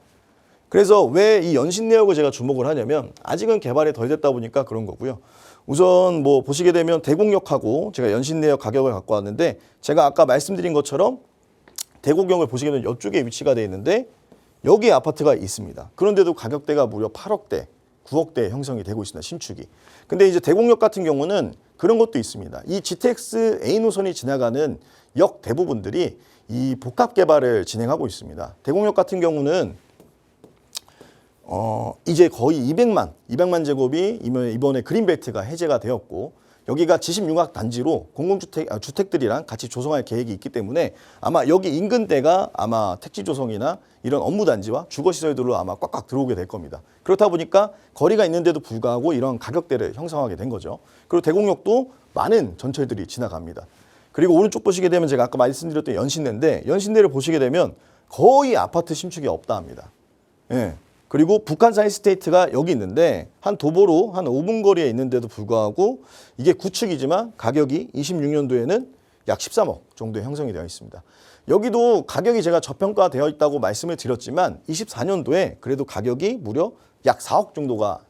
그래서 왜 이 연신내역을 제가 주목을 하냐면, 아직은 개발이 덜 됐다 보니까 그런 거고요. 우선 뭐 보시게 되면 대곡역하고 제가 연신내역 가격을 갖고 왔는데, 제가 아까 말씀드린 것처럼 대곡역을 보시게 되면 이쪽에 위치가 되어 있는데 여기에 아파트가 있습니다. 그런데도 가격대가 무려 8억대, 9억대 형성이 되고 있습니다. 신축이. 근데 이제 대곡역 같은 경우는 그런 것도 있습니다. 이 GTX A 노선이 지나가는 역 대부분들이 이 복합 개발을 진행하고 있습니다. 대곡역 같은 경우는 이제 거의 200만 제곱이 이번에 그린벨트가 해제가 되었고, 여기가 지심융합 단지로 주택들이랑 같이 조성할 계획이 있기 때문에 아마 여기 인근대가 아마 택지 조성이나 이런 업무 단지와 주거 시설들로 아마 꽉꽉 들어오게 될 겁니다. 그렇다 보니까 거리가 있는데도 불구하고 이런 가격대를 형성하게 된 거죠. 그리고 대곡역도 많은 전철들이 지나갑니다. 그리고 오른쪽 보시게 되면 제가 아까 말씀드렸던 연신내인데, 연신내를 보시게 되면 거의 아파트 신축이 없다 합니다. 예. 그리고 북한산 힐스테이트가 여기 있는데 한 도보로 한 5분 거리에 있는데도 불구하고 이게 구축이지만 가격이 26년도에는 약 13억 정도의 형성이 되어 있습니다. 여기도 가격이 제가 저평가되어 있다고 말씀을 드렸지만 24년도에 그래도 가격이 무려 약 4억 정도가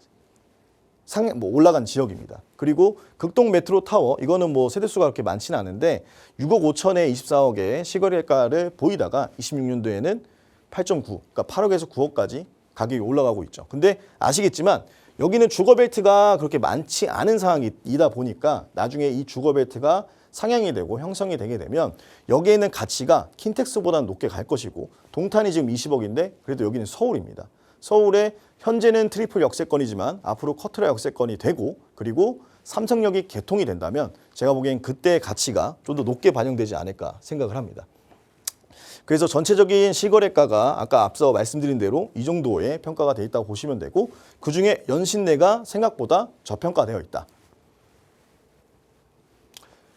올라간 지역입니다. 그리고 극동 메트로 타워, 이거는 뭐 세대수가 그렇게 많지는 않은데 6억 5천에 24억의 시거래가를 보이다가 26년도에는 8.9, 그러니까 8억에서 9억까지 가격이 올라가고 있죠. 근데 아시겠지만 여기는 주거벨트가 그렇게 많지 않은 상황이다 보니까 나중에 이 주거벨트가 상향이 되고 형성이 되게 되면 여기에 있는 가치가 킨텍스보다는 높게 갈 것이고, 동탄이 지금 20억인데 그래도 여기는 서울입니다. 서울에 현재는 트리플 역세권이지만 앞으로 커트라 역세권이 되고, 그리고 삼성역이 개통이 된다면 제가 보기엔 그때의 가치가 좀 더 높게 반영되지 않을까 생각을 합니다. 그래서 전체적인 시거래가가 아까 앞서 말씀드린 대로 이 정도의 평가가 돼 있다고 보시면 되고, 그중에 연신내가 생각보다 저평가되어 있다.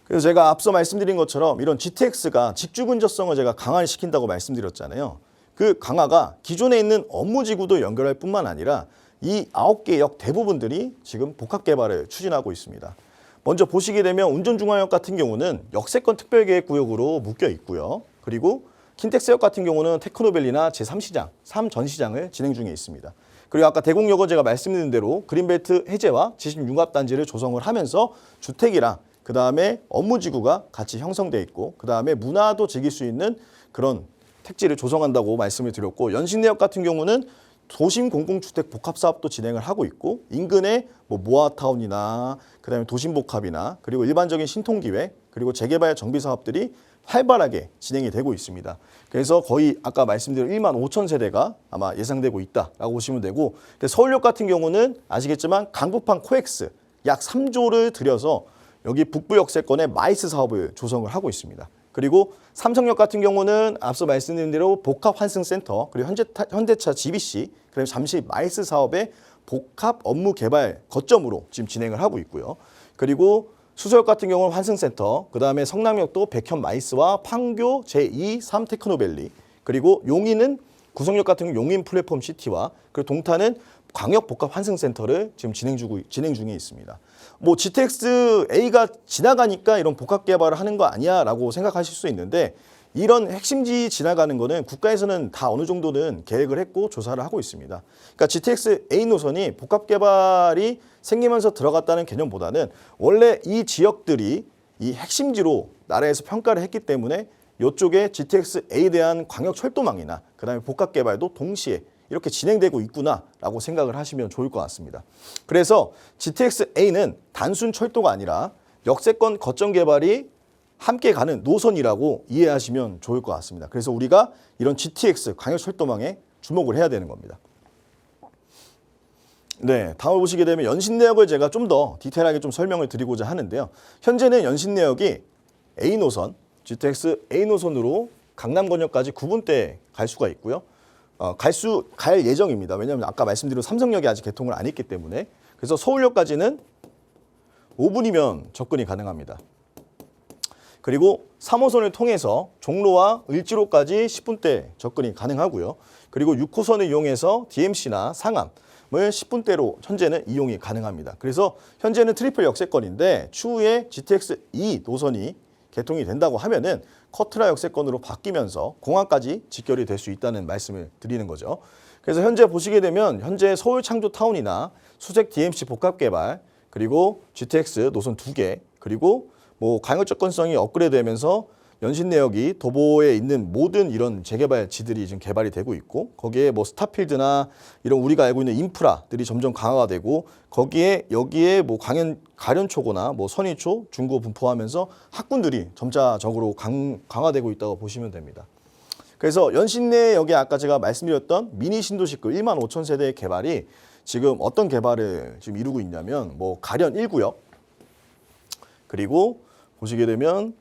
그래서 제가 앞서 말씀드린 것처럼 이런 GTX가 직주 근접성을 제가 강화시킨다고 말씀드렸잖아요. 그 강화가 기존에 있는 업무지구도 연결할 뿐만 아니라 이 9개 역 대부분들이 지금 복합 개발을 추진하고 있습니다. 먼저 보시게 되면 운전중앙역 같은 경우는 역세권 특별계획구역으로 묶여 있고요. 그리고 킨텍스역 같은 경우는 테크노밸리나 제3시장, 3전시장을 진행 중에 있습니다. 그리고 아까 대곡역은 제가 말씀드린 대로 그린벨트 해제와 지식융합단지를 조성을 하면서 주택이랑 그다음에 업무지구가 같이 형성돼 있고, 그다음에 문화도 즐길 수 있는 그런 택지를 조성한다고 말씀을 드렸고, 연신내역 같은 경우는 도심 공공주택 복합 사업도 진행을 하고 있고, 인근에 뭐 모아타운이나 그다음에 도심복합이나 그리고 일반적인 신통기획 그리고 재개발 정비 사업들이 활발하게 진행이 되고 있습니다. 그래서 거의 아까 말씀드린 1만 5천 세대가 아마 예상되고 있다라고 보시면 되고, 서울역 같은 경우는 아시겠지만 강북판 코엑스 약 3조를 들여서 여기 북부 역세권에 마이스 사업을 조성을 하고 있습니다. 그리고 삼성역 같은 경우는 앞서 말씀드린 대로 복합 환승센터, 그리고 현대차 GBC, 그리고 잠시 마이스 사업의 복합 업무 개발 거점으로 지금 진행을 하고 있고요. 그리고 수서역 같은 경우는 환승센터, 그다음에 성남역도 백현 마이스와 판교 제2, 3 테크노밸리, 그리고 용인은 구성역 같은 경우 용인 플랫폼 시티와 그리고 동탄은 광역 복합 환승센터를 지금 진행 중에 있습니다. 뭐 GTX A가 지나가니까 이런 복합 개발을 하는 거 아니야라고 생각하실 수 있는데, 이런 핵심지 지나가는 거는 국가에서는 다 어느 정도는 계획을 했고 조사를 하고 있습니다. 그러니까 GTX A 노선이 복합 개발이 생기면서 들어갔다는 개념보다는 원래 이 지역들이 이 핵심지로 나라에서 평가를 했기 때문에 이쪽에 GTX A에 대한 광역 철도망이나 그다음에 복합 개발도 동시에 이렇게 진행되고 있구나라고 생각을 하시면 좋을 것 같습니다. 그래서 GTX A는 단순 철도가 아니라 역세권 거점 개발이 함께 가는 노선이라고 이해하시면 좋을 것 같습니다. 그래서 우리가 이런 GTX 광역 철도망에 주목을 해야 되는 겁니다. 네, 다음을 보시게 되면 연신내역을 제가 좀 더 디테일하게 좀 설명을 드리고자 하는데요. 현재는 연신내역이 A 노선, GTX A 노선으로 강남권역까지 9분대 갈 수가 있고요. 갈 예정입니다. 왜냐하면 아까 말씀드린 삼성역이 아직 개통을 안 했기 때문에. 그래서 서울역까지는 5분이면 접근이 가능합니다. 그리고 3호선을 통해서 종로와 을지로까지 10분대 접근이 가능하고요. 그리고 6호선을 이용해서 DMC나 상암을 10분대로 현재는 이용이 가능합니다. 그래서 현재는 트리플 역세권인데 추후에 GTX E 노선이 개통이 된다고 하면은 커트라 역세권으로 바뀌면서 공항까지 직결이 될 수 있다는 말씀을 드리는 거죠. 그래서 현재 보시게 되면 현재 서울 창조 타운이나 수색 DMC 복합 개발, 그리고 GTX 노선 2개, 그리고 뭐 광역 접근성이 업그레이드되면서 연신내역이 도보에 있는 모든 이런 재개발지들이 지금 개발이 되고 있고, 거기에 뭐 스타필드나 이런 우리가 알고 있는 인프라들이 점점 강화가 되고, 여기에 뭐 가련초고나 뭐 선의초, 중고 분포하면서 학군들이 점차적으로 강화되고 있다고 보시면 됩니다. 그래서 연신내역에 아까 제가 말씀드렸던 미니 신도시급 1만 5천 세대의 개발이 지금 어떤 개발을 지금 이루고 있냐면, 뭐 가련 1구역, 그리고 보시게 되면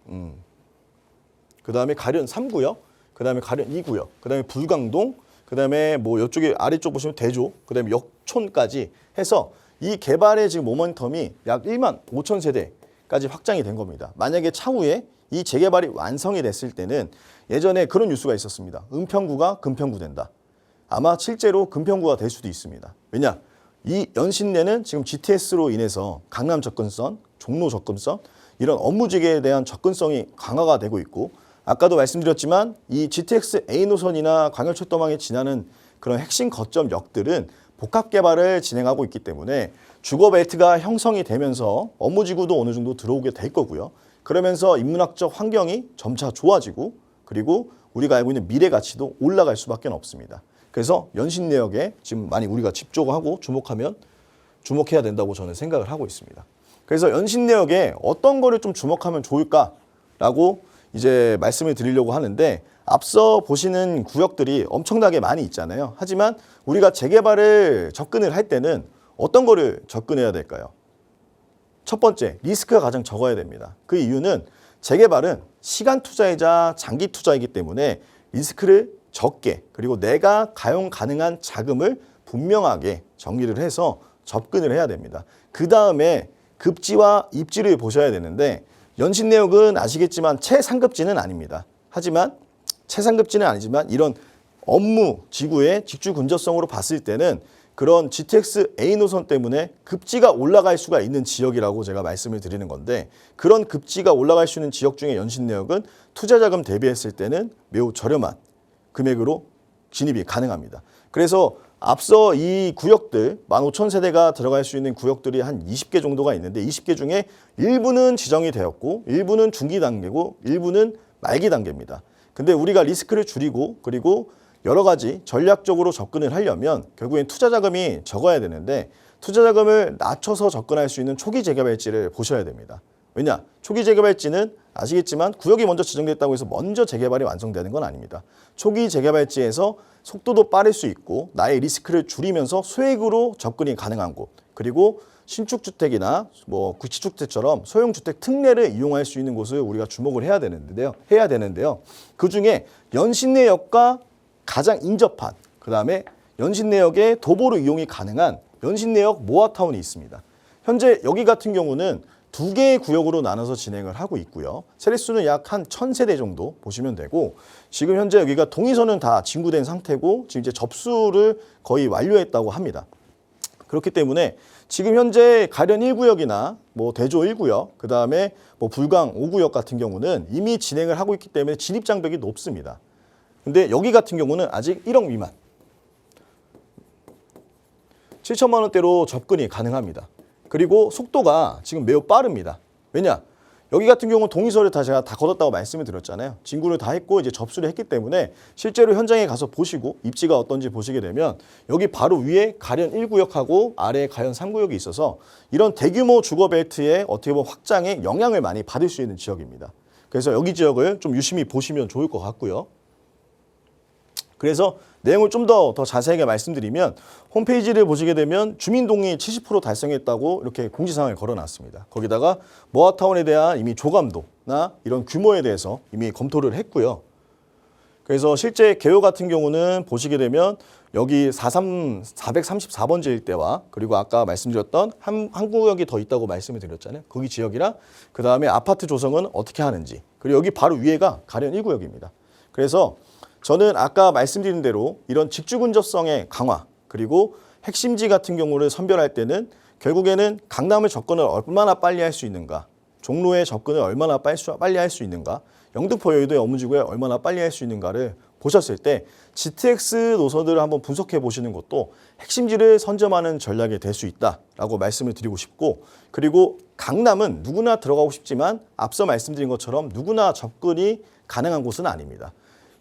그다음에 가련 3구역, 그다음에 가련 2구역, 그다음에 불광동, 그다음에 뭐 이쪽에 아래쪽 보시면 대조, 그다음에 역촌까지 해서 이 개발의 지금 모멘텀이 약 1만 5천 세대까지 확장이 된 겁니다. 만약에 차후에 이 재개발이 완성이 됐을 때는 예전에 그런 뉴스가 있었습니다. 은평구가 금평구 된다. 아마 실제로 금평구가 될 수도 있습니다. 왜냐? 이 연신내는 지금 GTS로 인해서 강남 접근성, 종로 접근성, 이런 업무지개에 대한 접근성이 강화가 되고 있고, 아까도 말씀드렸지만 이 GTX A 노선이나 광역철도망에 지나는 그런 핵심 거점역들은 복합 개발을 진행하고 있기 때문에 주거 벨트가 형성이 되면서 업무지구도 어느 정도 들어오게 될 거고요. 그러면서 인문학적 환경이 점차 좋아지고 그리고 우리가 알고 있는 미래 가치도 올라갈 수밖에 없습니다. 그래서 연신내역에 지금 많이 우리가 집중하고 주목해야 된다고 저는 생각을 하고 있습니다. 그래서 연신내역에 어떤 거를 좀 주목하면 좋을까라고 이제 말씀을 드리려고 하는데 앞서 보시는 구역들이 엄청나게 많이 있잖아요. 하지만 우리가 재개발을 접근을 할 때는 어떤 거를 접근해야 될까요? 첫 번째, 리스크가 가장 적어야 됩니다. 그 이유는 재개발은 시간 투자이자 장기 투자이기 때문에 리스크를 적게 그리고 내가 가용 가능한 자금을 분명하게 정리를 해서 접근을 해야 됩니다. 그 다음에 급지와 입지를 보셔야 되는데 연신내역은 아시겠지만 최상급지는 아닙니다. 하지만 최상급지는 아니지만 이런 업무 지구의 직주 근접성으로 봤을 때는 그런 GTX A 노선 때문에 급지가 올라갈 수가 있는 지역이라고 제가 말씀을 드리는 건데 그런 급지가 올라갈 수 있는 지역 중에 연신내역은 투자자금 대비했을 때는 매우 저렴한 금액으로 진입이 가능합니다. 그래서 앞서 이 구역들 15,000세대가 들어갈 수 있는 구역들이 한 20개 정도가 있는데 20개 중에 일부는 지정이 되었고 일부는 중기 단계고 일부는 말기 단계입니다. 근데 우리가 리스크를 줄이고 그리고 여러 가지 전략적으로 접근을 하려면 결국엔 투자 자금이 적어야 되는데 투자 자금을 낮춰서 접근할 수 있는 초기 재개발지를 보셔야 됩니다. 왜냐? 초기 재개발지는 아시겠지만 구역이 먼저 지정됐다고 해서 먼저 재개발이 완성되는 건 아닙니다. 초기 재개발지에서 속도도 빠를 수 있고 나의 리스크를 줄이면서 소액으로 접근이 가능한 곳 그리고 신축주택이나 뭐 구치주택처럼 소형주택 특례를 이용할 수 있는 곳을 우리가 주목을 해야 되는데요. 그중에 연신내역과 가장 인접한 그다음에 연신내역의 도보로 이용이 가능한 연신내역 모아타운이 있습니다. 현재 여기 같은 경우는 2개의 구역으로 나눠서 진행을 하고 있고요. 세대수는 약 한 1,000세대 정도 보시면 되고 지금 현재 여기가 동의서는 다 진구된 상태고 지금 이제 접수를 거의 완료했다고 합니다. 그렇기 때문에 지금 현재 가련 1구역이나 뭐 대조 1구역, 그다음에 뭐 불광 5구역 같은 경우는 이미 진행을 하고 있기 때문에 진입 장벽이 높습니다. 근데 여기 같은 경우는 아직 1억 미만 7천만 원대로 접근이 가능합니다. 그리고 속도가 지금 매우 빠릅니다. 왜냐? 여기 같은 경우는 동의서를 제가 다 거뒀다고 말씀을 드렸잖아요. 진구를 다 했고 이제 접수를 했기 때문에 실제로 현장에 가서 보시고 입지가 어떤지 보시게 되면 여기 바로 위에 가련 1구역하고 아래에 가련 3구역이 있어서 이런 대규모 주거벨트의 어떻게 보면 확장에 영향을 많이 받을 수 있는 지역입니다. 그래서 여기 지역을 좀 유심히 보시면 좋을 것 같고요. 그래서 내용을 좀 더 자세하게 말씀드리면 홈페이지를 보시게 되면 주민동의 70% 달성했다고 이렇게 공지사항을 걸어놨습니다. 거기다가 모아타운에 대한 이미 조감도나 이런 규모에 대해서 이미 검토를 했고요. 그래서 실제 개요 같은 경우는 보시게 되면 여기 434번지 일대와 그리고 아까 말씀드렸던 한 구역이 더 있다고 말씀을 드렸잖아요. 거기 지역이랑 그 다음에 아파트 조성은 어떻게 하는지 그리고 여기 바로 위에가 가련 1구역입니다. 그래서 저는 아까 말씀드린 대로 이런 직주 근접성의 강화 그리고 핵심지 같은 경우를 선별할 때는 결국에는 강남을 접근을 얼마나 빨리 할 수 있는가, 종로에 접근을 얼마나 빨리 할 수 있는가, 영등포 여의도의 업무지구에 얼마나 빨리 할 수 있는가를 보셨을 때 GTX 노선들을 한번 분석해 보시는 것도 핵심지를 선점하는 전략이 될 수 있다라고 말씀을 드리고 싶고 그리고 강남은 누구나 들어가고 싶지만 앞서 말씀드린 것처럼 누구나 접근이 가능한 곳은 아닙니다.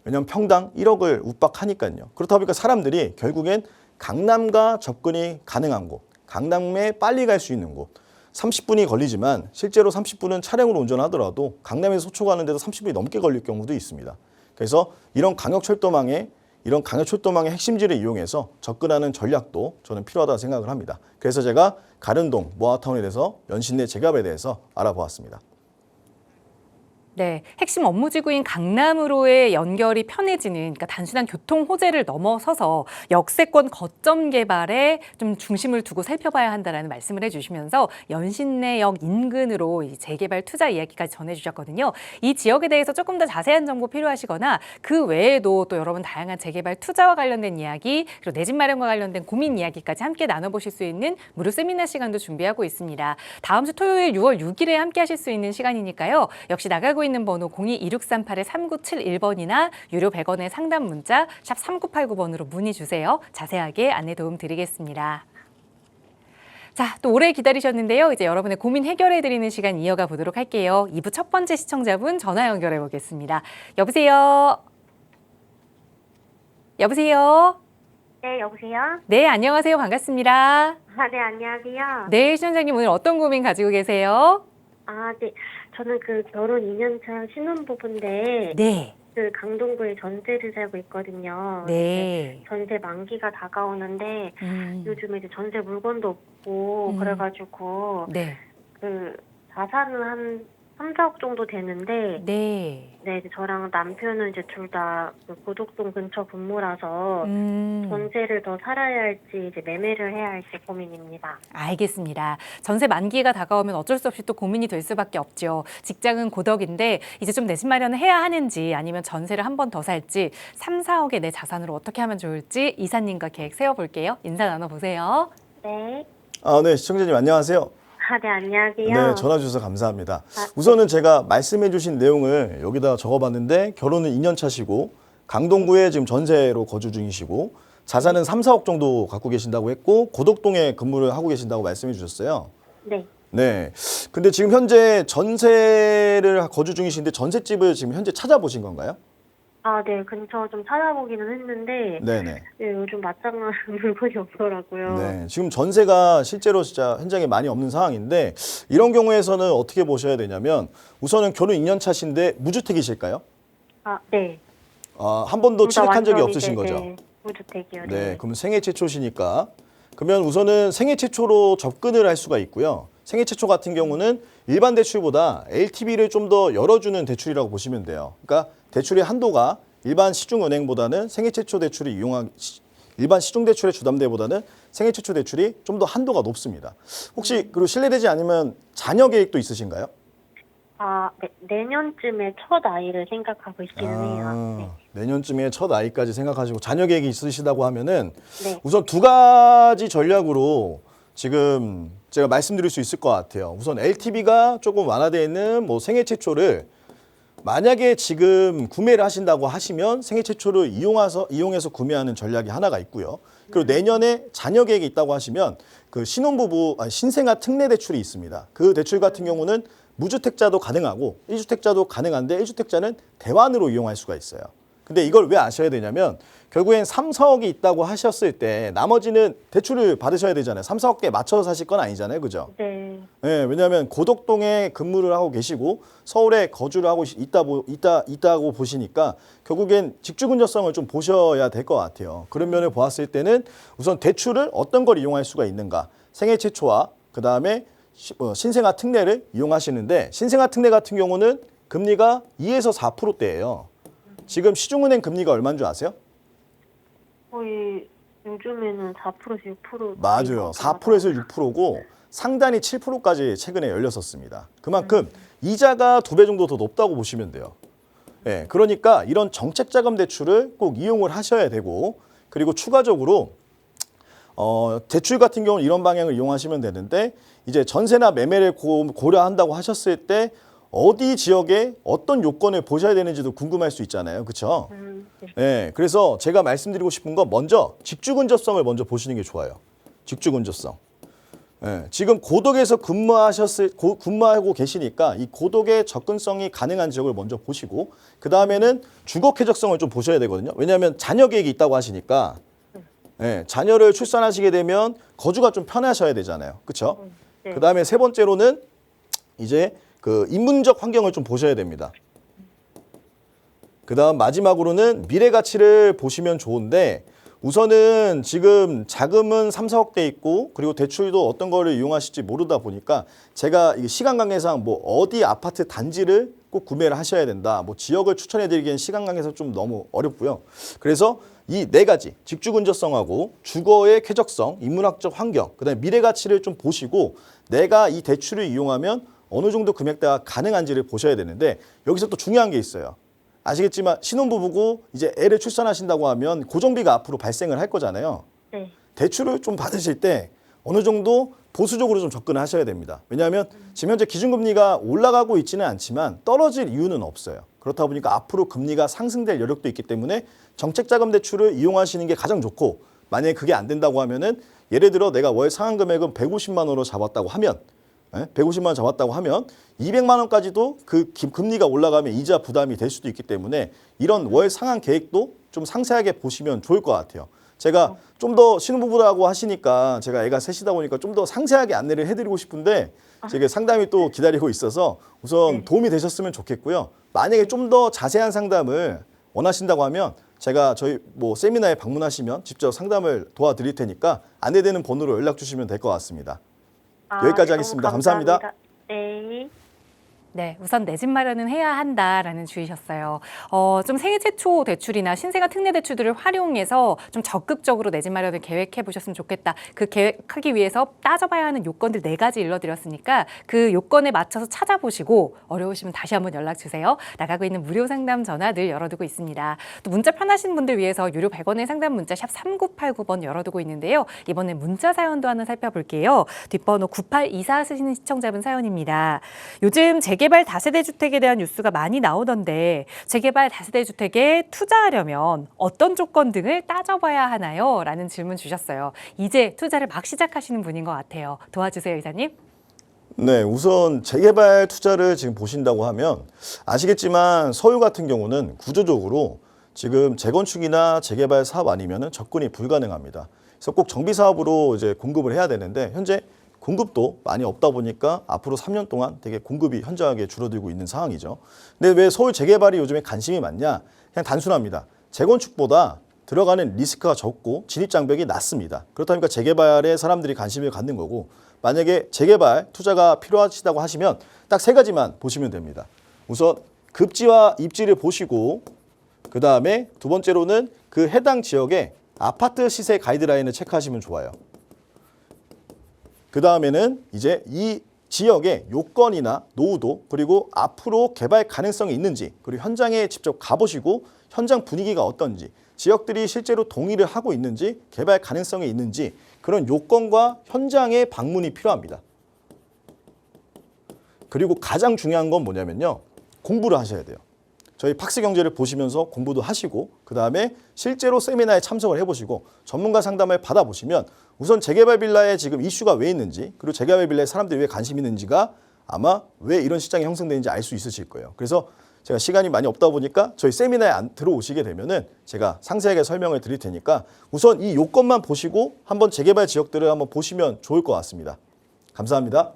왜냐하면 평당 1억을 우박하니까요. 그렇다 보니까 사람들이 결국엔 강남과 접근이 가능한 곳, 강남에 빨리 갈 수 있는 곳, 30분이 걸리지만 실제로 30분은 차량으로 운전하더라도 강남에서 소초 가는데도 30분이 넘게 걸릴 경우도 있습니다. 그래서 이런 광역철도망의 핵심지를 이용해서 접근하는 전략도 저는 필요하다고 생각을 합니다. 그래서 제가 가련동, 모아타운에 대해서 연신내 재개발에 대해서 알아보았습니다. 네, 핵심 업무지구인 강남으로의 연결이 편해지는 그러니까 단순한 교통 호재를 넘어서서 역세권 거점 개발에 좀 중심을 두고 살펴봐야 한다라는 말씀을 해주시면서 연신내역 인근으로 이 재개발 투자 이야기까지 전해주셨거든요. 이 지역에 대해서 조금 더 자세한 정보 필요하시거나 그 외에도 또 여러분 다양한 재개발 투자와 관련된 이야기 그리고 내 집 마련과 관련된 고민 이야기까지 함께 나눠보실 수 있는 무료 세미나 시간도 준비하고 있습니다. 다음 주 토요일 6월 6일에 함께 하실 수 있는 시간이니까요. 역시 나가고 하고 있는 번호 02-2638-3971번이나 유료 100원의 상담 문자 샵 3989번으로 문의 주세요. 자세하게 안내 도움 드리겠습니다. 자, 또 오래 기다리셨는데요. 이제 여러분의 고민 해결해드리는 시간 이어가 보도록 할게요. 2부 첫 번째 시청자분 전화 연결해 보겠습니다. 여보세요? 여보세요? 네, 여보세요? 네, 안녕하세요. 반갑습니다. 네, 안녕하세요. 네, 시청자님 오늘 어떤 고민 가지고 계세요? 네. 저는 결혼 2년차 신혼부부인데, 네. 강동구에 전세를 살고 있거든요. 네. 전세 만기가 다가오는데, 음, 요즘에 이제 전세 물건도 없고, 그래가지고, 네. 자산은 한 3, 4억 정도 되는데, 네. 네, 이제 저랑 남편은 이제 둘 다 고덕동 근처 근무라서, 전세를 더 살아야 할지, 이제 매매를 해야 할지 고민입니다. 알겠습니다. 전세 만기가 다가오면 어쩔 수 없이 또 고민이 될 수밖에 없죠. 직장은 고덕인데 이제 좀 내 집 마련을 해야 하는지 아니면 전세를 한 번 더 살지 3, 4억의 내 자산으로 어떻게 하면 좋을지 이사님과 계획 세워볼게요. 인사 나눠보세요. 네. 네, 시청자님 안녕하세요. 네, 안녕하세요. 네, 전화 주셔서 감사합니다. 우선은 제가 말씀해 주신 내용을 여기다 적어봤는데 결혼은 2년 차시고 강동구에 지금 전세로 거주 중이시고 자산은 3, 4억 정도 갖고 계신다고 했고 고덕동에 근무를 하고 계신다고 말씀해 주셨어요. 네. 네. 근데 지금 현재 전세를 거주 중이신데 전셋집을 지금 현재 찾아보신 건가요? 네, 근처 좀 찾아보기는 했는데, 네네. 네, 요즘 맞장난 물건이 없더라고요. 네. 지금 전세가 실제로 진짜 현장에 많이 없는 상황인데 이런 경우에서는 어떻게 보셔야 되냐면 우선은 결혼 2년 차신데 무주택이실까요? 네. 한 번도 둘다 취득한 적이 완전 없으신 이제, 거죠? 네, 무주택이요. 네, 그럼 생애 최초시니까 그러면 우선은 생애 최초로 접근을 할 수가 있고요. 생애 최초 같은 경우는 일반 대출보다 LTV를 좀 더 열어주는 대출이라고 보시면 돼요. 그러니까 대출의 한도가 일반 시중은행보다는 생애 최초 대출이 일반 시중 대출의 주담대보다는 생애 최초 대출이 좀 더 한도가 높습니다. 혹시 그리고 실례되지 않으면 자녀 계획도 있으신가요? 네, 내년쯤에 첫 아이를 생각하고 있기는 해요. 네. 내년쯤에 첫 아이까지 생각하시고 자녀 계획이 있으시다고 하면은 네. 우선 두 가지 전략으로 지금 제가 말씀드릴 수 있을 것 같아요. 우선 LTV가 조금 완화되어 있는 생애 최초를 만약에 지금 구매를 하신다고 하시면 생애 최초를 이용해서 구매하는 전략이 하나가 있고요. 그리고 내년에 자녀 계획이 있다고 하시면 신생아 특례 대출이 있습니다. 그 대출 같은 경우는 무주택자도 가능하고 1주택자도 가능한데 1주택자는 대환으로 이용할 수가 있어요. 근데 이걸 왜 아셔야 되냐면 결국엔 3, 4억이 있다고 하셨을 때 나머지는 대출을 받으셔야 되잖아요. 3, 4억에 맞춰서 사실 건 아니잖아요. 그죠? 네. 네, 왜냐하면 고덕동에 근무를 하고 계시고 서울에 거주를 하고 있다고 보시니까 결국엔 직주 근저성을 좀 보셔야 될 것 같아요. 그런 면을 보았을 때는 우선 대출을 어떤 걸 이용할 수가 있는가. 생애 최초와 그다음에 신생아 특례를 이용하시는데 신생아 특례 같은 경우는 금리가 2에서 4%대예요. 지금 시중은행 금리가 얼마인 줄 아세요? 거의 요즘에는 4%에서 6%. 맞아요. 4%에서 6%고 상단이 7%까지 최근에 열렸었습니다. 그만큼 이자가 2배 정도 더 높다고 보시면 돼요. 네, 그러니까 이런 정책자금 대출을 꼭 이용을 하셔야 되고 그리고 추가적으로 대출 같은 경우는 이런 방향을 이용하시면 되는데 이제 전세나 매매를 고려한다고 하셨을 때 어디 지역에 어떤 요건을 보셔야 되는지도 궁금할 수 있잖아요. 그렇죠? 네. 네, 그래서 제가 말씀드리고 싶은 건 먼저 직주 근접성을 먼저 보시는 게 좋아요. 직주 근접성. 네, 지금 고덕에서 근무하고 계시니까 이 고덕의 접근성이 가능한 지역을 먼저 보시고 그 다음에는 주거 쾌적성을 좀 보셔야 되거든요. 왜냐하면 자녀 계획이 있다고 하시니까 네, 자녀를 출산하시게 되면 거주가 좀 편하셔야 되잖아요. 그렇죠? 네. 그 다음에 세 번째로는 이제 인문적 환경을 좀 보셔야 됩니다. 그 다음 마지막으로는 미래 가치를 보시면 좋은데 우선은 지금 자금은 3, 4억대 있고 그리고 대출도 어떤 거를 이용하실지 모르다 보니까 제가 시간 관계상 어디 아파트 단지를 꼭 구매를 하셔야 된다. 지역을 추천해 드리기엔 시간 관계상 좀 너무 어렵고요. 그래서 이 네 가지 직주 근접성하고 주거의 쾌적성, 인문학적 환경, 그다음에 미래 가치를 좀 보시고 내가 이 대출을 이용하면 어느 정도 금액대가 가능한지를 보셔야 되는데 여기서 또 중요한 게 있어요. 아시겠지만 신혼부부고 이제 애를 출산하신다고 하면 고정비가 앞으로 발생을 할 거잖아요. 네. 대출을 좀 받으실 때 어느 정도 보수적으로 좀 접근을 하셔야 됩니다. 왜냐하면 지금 현재 기준금리가 올라가고 있지는 않지만 떨어질 이유는 없어요. 그렇다 보니까 앞으로 금리가 상승될 여력도 있기 때문에 정책자금대출을 이용하시는 게 가장 좋고, 만약에 그게 안 된다고 하면은 예를 들어 내가 월 상환금액은 150만 원으로 잡았다고 하면 150만 원 잡았다고 하면 200만 원까지도 그 금리가 올라가면 이자 부담이 될 수도 있기 때문에 이런 월 상환 계획도 좀 상세하게 보시면 좋을 것 같아요. 제가 좀 더 신혼부부라고 하시니까 제가 애가 셋이다 보니까 좀 더 상세하게 안내를 해드리고 싶은데 제가 상담이 또 기다리고 있어서 우선 도움이 되셨으면 좋겠고요. 만약에 좀 더 자세한 상담을 원하신다고 하면 제가 저희 세미나에 방문하시면 직접 상담을 도와드릴 테니까 안내되는 번호로 연락 주시면 될 것 같습니다. 여기까지 하겠습니다. 감사합니다. 네. 네, 우선 내 집 마련은 해야 한다라는 주의셨어요. 좀 생애 최초 대출이나 신생아 특례 대출들을 활용해서 좀 적극적으로 내 집 마련을 계획해 보셨으면 좋겠다. 그 계획하기 위해서 따져봐야 하는 요건들 4가지 일러드렸으니까 그 요건에 맞춰서 찾아보시고 어려우시면 다시 한번 연락 주세요. 나가고 있는 무료 상담 전화 늘 열어두고 있습니다. 또 문자 편하신 분들 위해서 유료 100원의 상담 문자 샵 3989번 열어두고 있는데요. 이번에 문자 사연도 하나 살펴볼게요. 뒷번호 9824 쓰시는 시청자분 사연입니다. 요즘 재개발 다세대 주택에 대한 뉴스가 많이 나오던데 재개발 다세대 주택에 투자하려면 어떤 조건 등을 따져봐야 하나요? 라는 질문 주셨어요. 이제 투자를 막 시작하시는 분인 것 같아요. 도와주세요, 이사님. 네, 우선 재개발 투자를 지금 보신다고 하면 아시겠지만 서울 같은 경우는 구조적으로 지금 재건축이나 재개발 사업 아니면은 접근이 불가능합니다. 그래서 꼭 정비 사업으로 이제 공급을 해야 되는데 현재 공급도 많이 없다 보니까 앞으로 3년 동안 되게 공급이 현저하게 줄어들고 있는 상황이죠. 근데 왜 서울 재개발이 요즘에 관심이 많냐? 그냥 단순합니다. 재건축보다 들어가는 리스크가 적고 진입장벽이 낮습니다. 그렇다 보니까 재개발에 사람들이 관심을 갖는 거고, 만약에 재개발 투자가 필요하시다고 하시면 딱 3가지만 보시면 됩니다. 우선 급지와 입지를 보시고, 그 다음에 두 번째로는 그 해당 지역의 아파트 시세 가이드라인을 체크하시면 좋아요. 그 다음에는 이제 이 지역의 요건이나 노후도, 그리고 앞으로 개발 가능성이 있는지, 그리고 현장에 직접 가보시고 현장 분위기가 어떤지, 지역들이 실제로 동의를 하고 있는지, 개발 가능성이 있는지, 그런 요건과 현장의 방문이 필요합니다. 그리고 가장 중요한 건 뭐냐면요, 공부를 하셔야 돼요. 저희 팍스경제를 보시면서 공부도 하시고, 그 다음에 실제로 세미나에 참석을 해보시고 전문가 상담을 받아보시면 우선 재개발 빌라에 지금 이슈가 왜 있는지, 그리고 재개발 빌라에 사람들이 왜 관심이 있는지가 아마 왜 이런 시장이 형성되는지 알 수 있으실 거예요. 그래서 제가 시간이 많이 없다 보니까 저희 세미나에 안 들어오시게 되면은 제가 상세하게 설명을 드릴 테니까 우선 이 요건만 보시고 한번 재개발 지역들을 한번 보시면 좋을 것 같습니다. 감사합니다.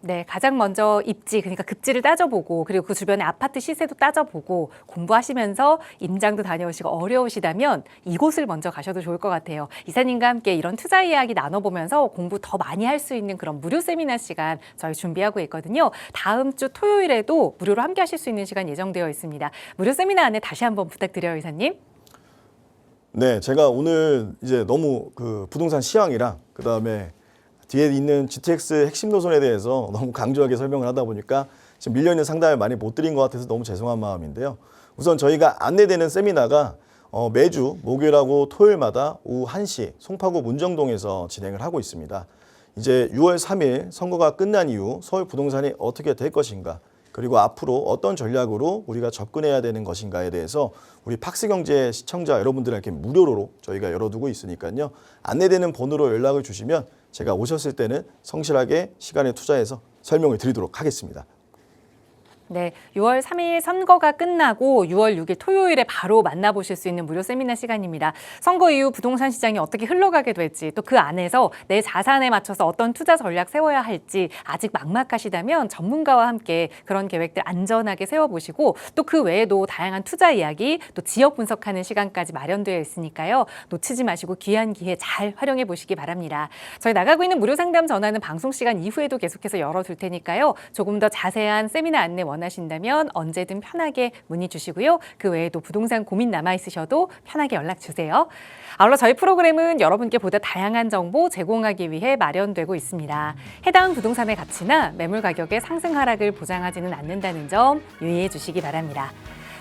네, 가장 먼저 입지, 그러니까 급지를 따져보고, 그리고 그 주변의 아파트 시세도 따져보고 공부하시면서 임장도 다녀오시고 어려우시다면 이곳을 먼저 가셔도 좋을 것 같아요. 이사님과 함께 이런 투자 이야기 나눠보면서 공부 더 많이 할 수 있는 그런 무료 세미나 시간 저희 준비하고 있거든요. 다음 주 토요일에도 무료로 함께 하실 수 있는 시간 예정되어 있습니다. 무료 세미나 안내 다시 한번 부탁드려요, 이사님. 네, 제가 오늘 이제 너무 그 부동산 시황이랑 그 다음에 뒤에 있는 GTX 핵심 노선에 대해서 너무 강조하게 설명을 하다 보니까 지금 밀려있는 상담을 많이 못 드린 것 같아서 너무 죄송한 마음인데요. 우선 저희가 안내되는 세미나가 매주 목요일하고 토요일마다 오후 1시 송파구 문정동에서 진행을 하고 있습니다. 이제 6월 3일 선거가 끝난 이후 서울 부동산이 어떻게 될 것인가, 그리고 앞으로 어떤 전략으로 우리가 접근해야 되는 것인가에 대해서 우리 팍스경제 시청자 여러분들에게 무료로 저희가 열어두고 있으니까요. 안내되는 번호로 연락을 주시면 제가 오셨을 때는 성실하게 시간을 투자해서 설명을 드리도록 하겠습니다. 네, 6월 3일 선거가 끝나고 6월 6일 토요일에 바로 만나보실 수 있는 무료 세미나 시간입니다. 선거 이후 부동산 시장이 어떻게 흘러가게 될지, 또 그 안에서 내 자산에 맞춰서 어떤 투자 전략 세워야 할지 아직 막막하시다면 전문가와 함께 그런 계획들 안전하게 세워보시고, 또 그 외에도 다양한 투자 이야기, 또 지역 분석하는 시간까지 마련되어 있으니까요. 놓치지 마시고 귀한 기회 잘 활용해 보시기 바랍니다. 저희 나가고 있는 무료 상담 전화는 방송 시간 이후에도 계속해서 열어둘 테니까요. 조금 더 자세한 세미나 안내 원하신다면 언제든 편하게 문의 주시고요. 그 외에도 부동산 고민 남아있으셔도 편하게 연락 주세요. 아울러 저희 프로그램은 여러분께 보다 다양한 정보 제공하기 위해 마련되고 있습니다. 해당 부동산의 가치나 매물 가격의 상승 하락을 보장하지는 않는다는 점 유의해 주시기 바랍니다.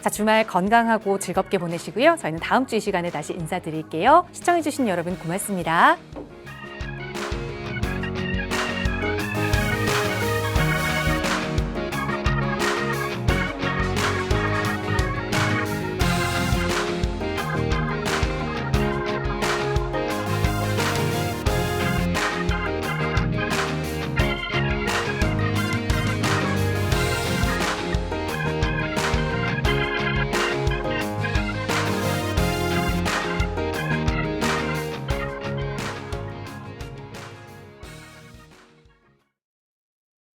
자, 주말 건강하고 즐겁게 보내시고요. 저희는 다음 주 이 시간에 다시 인사드릴게요. 시청해주신 여러분 고맙습니다.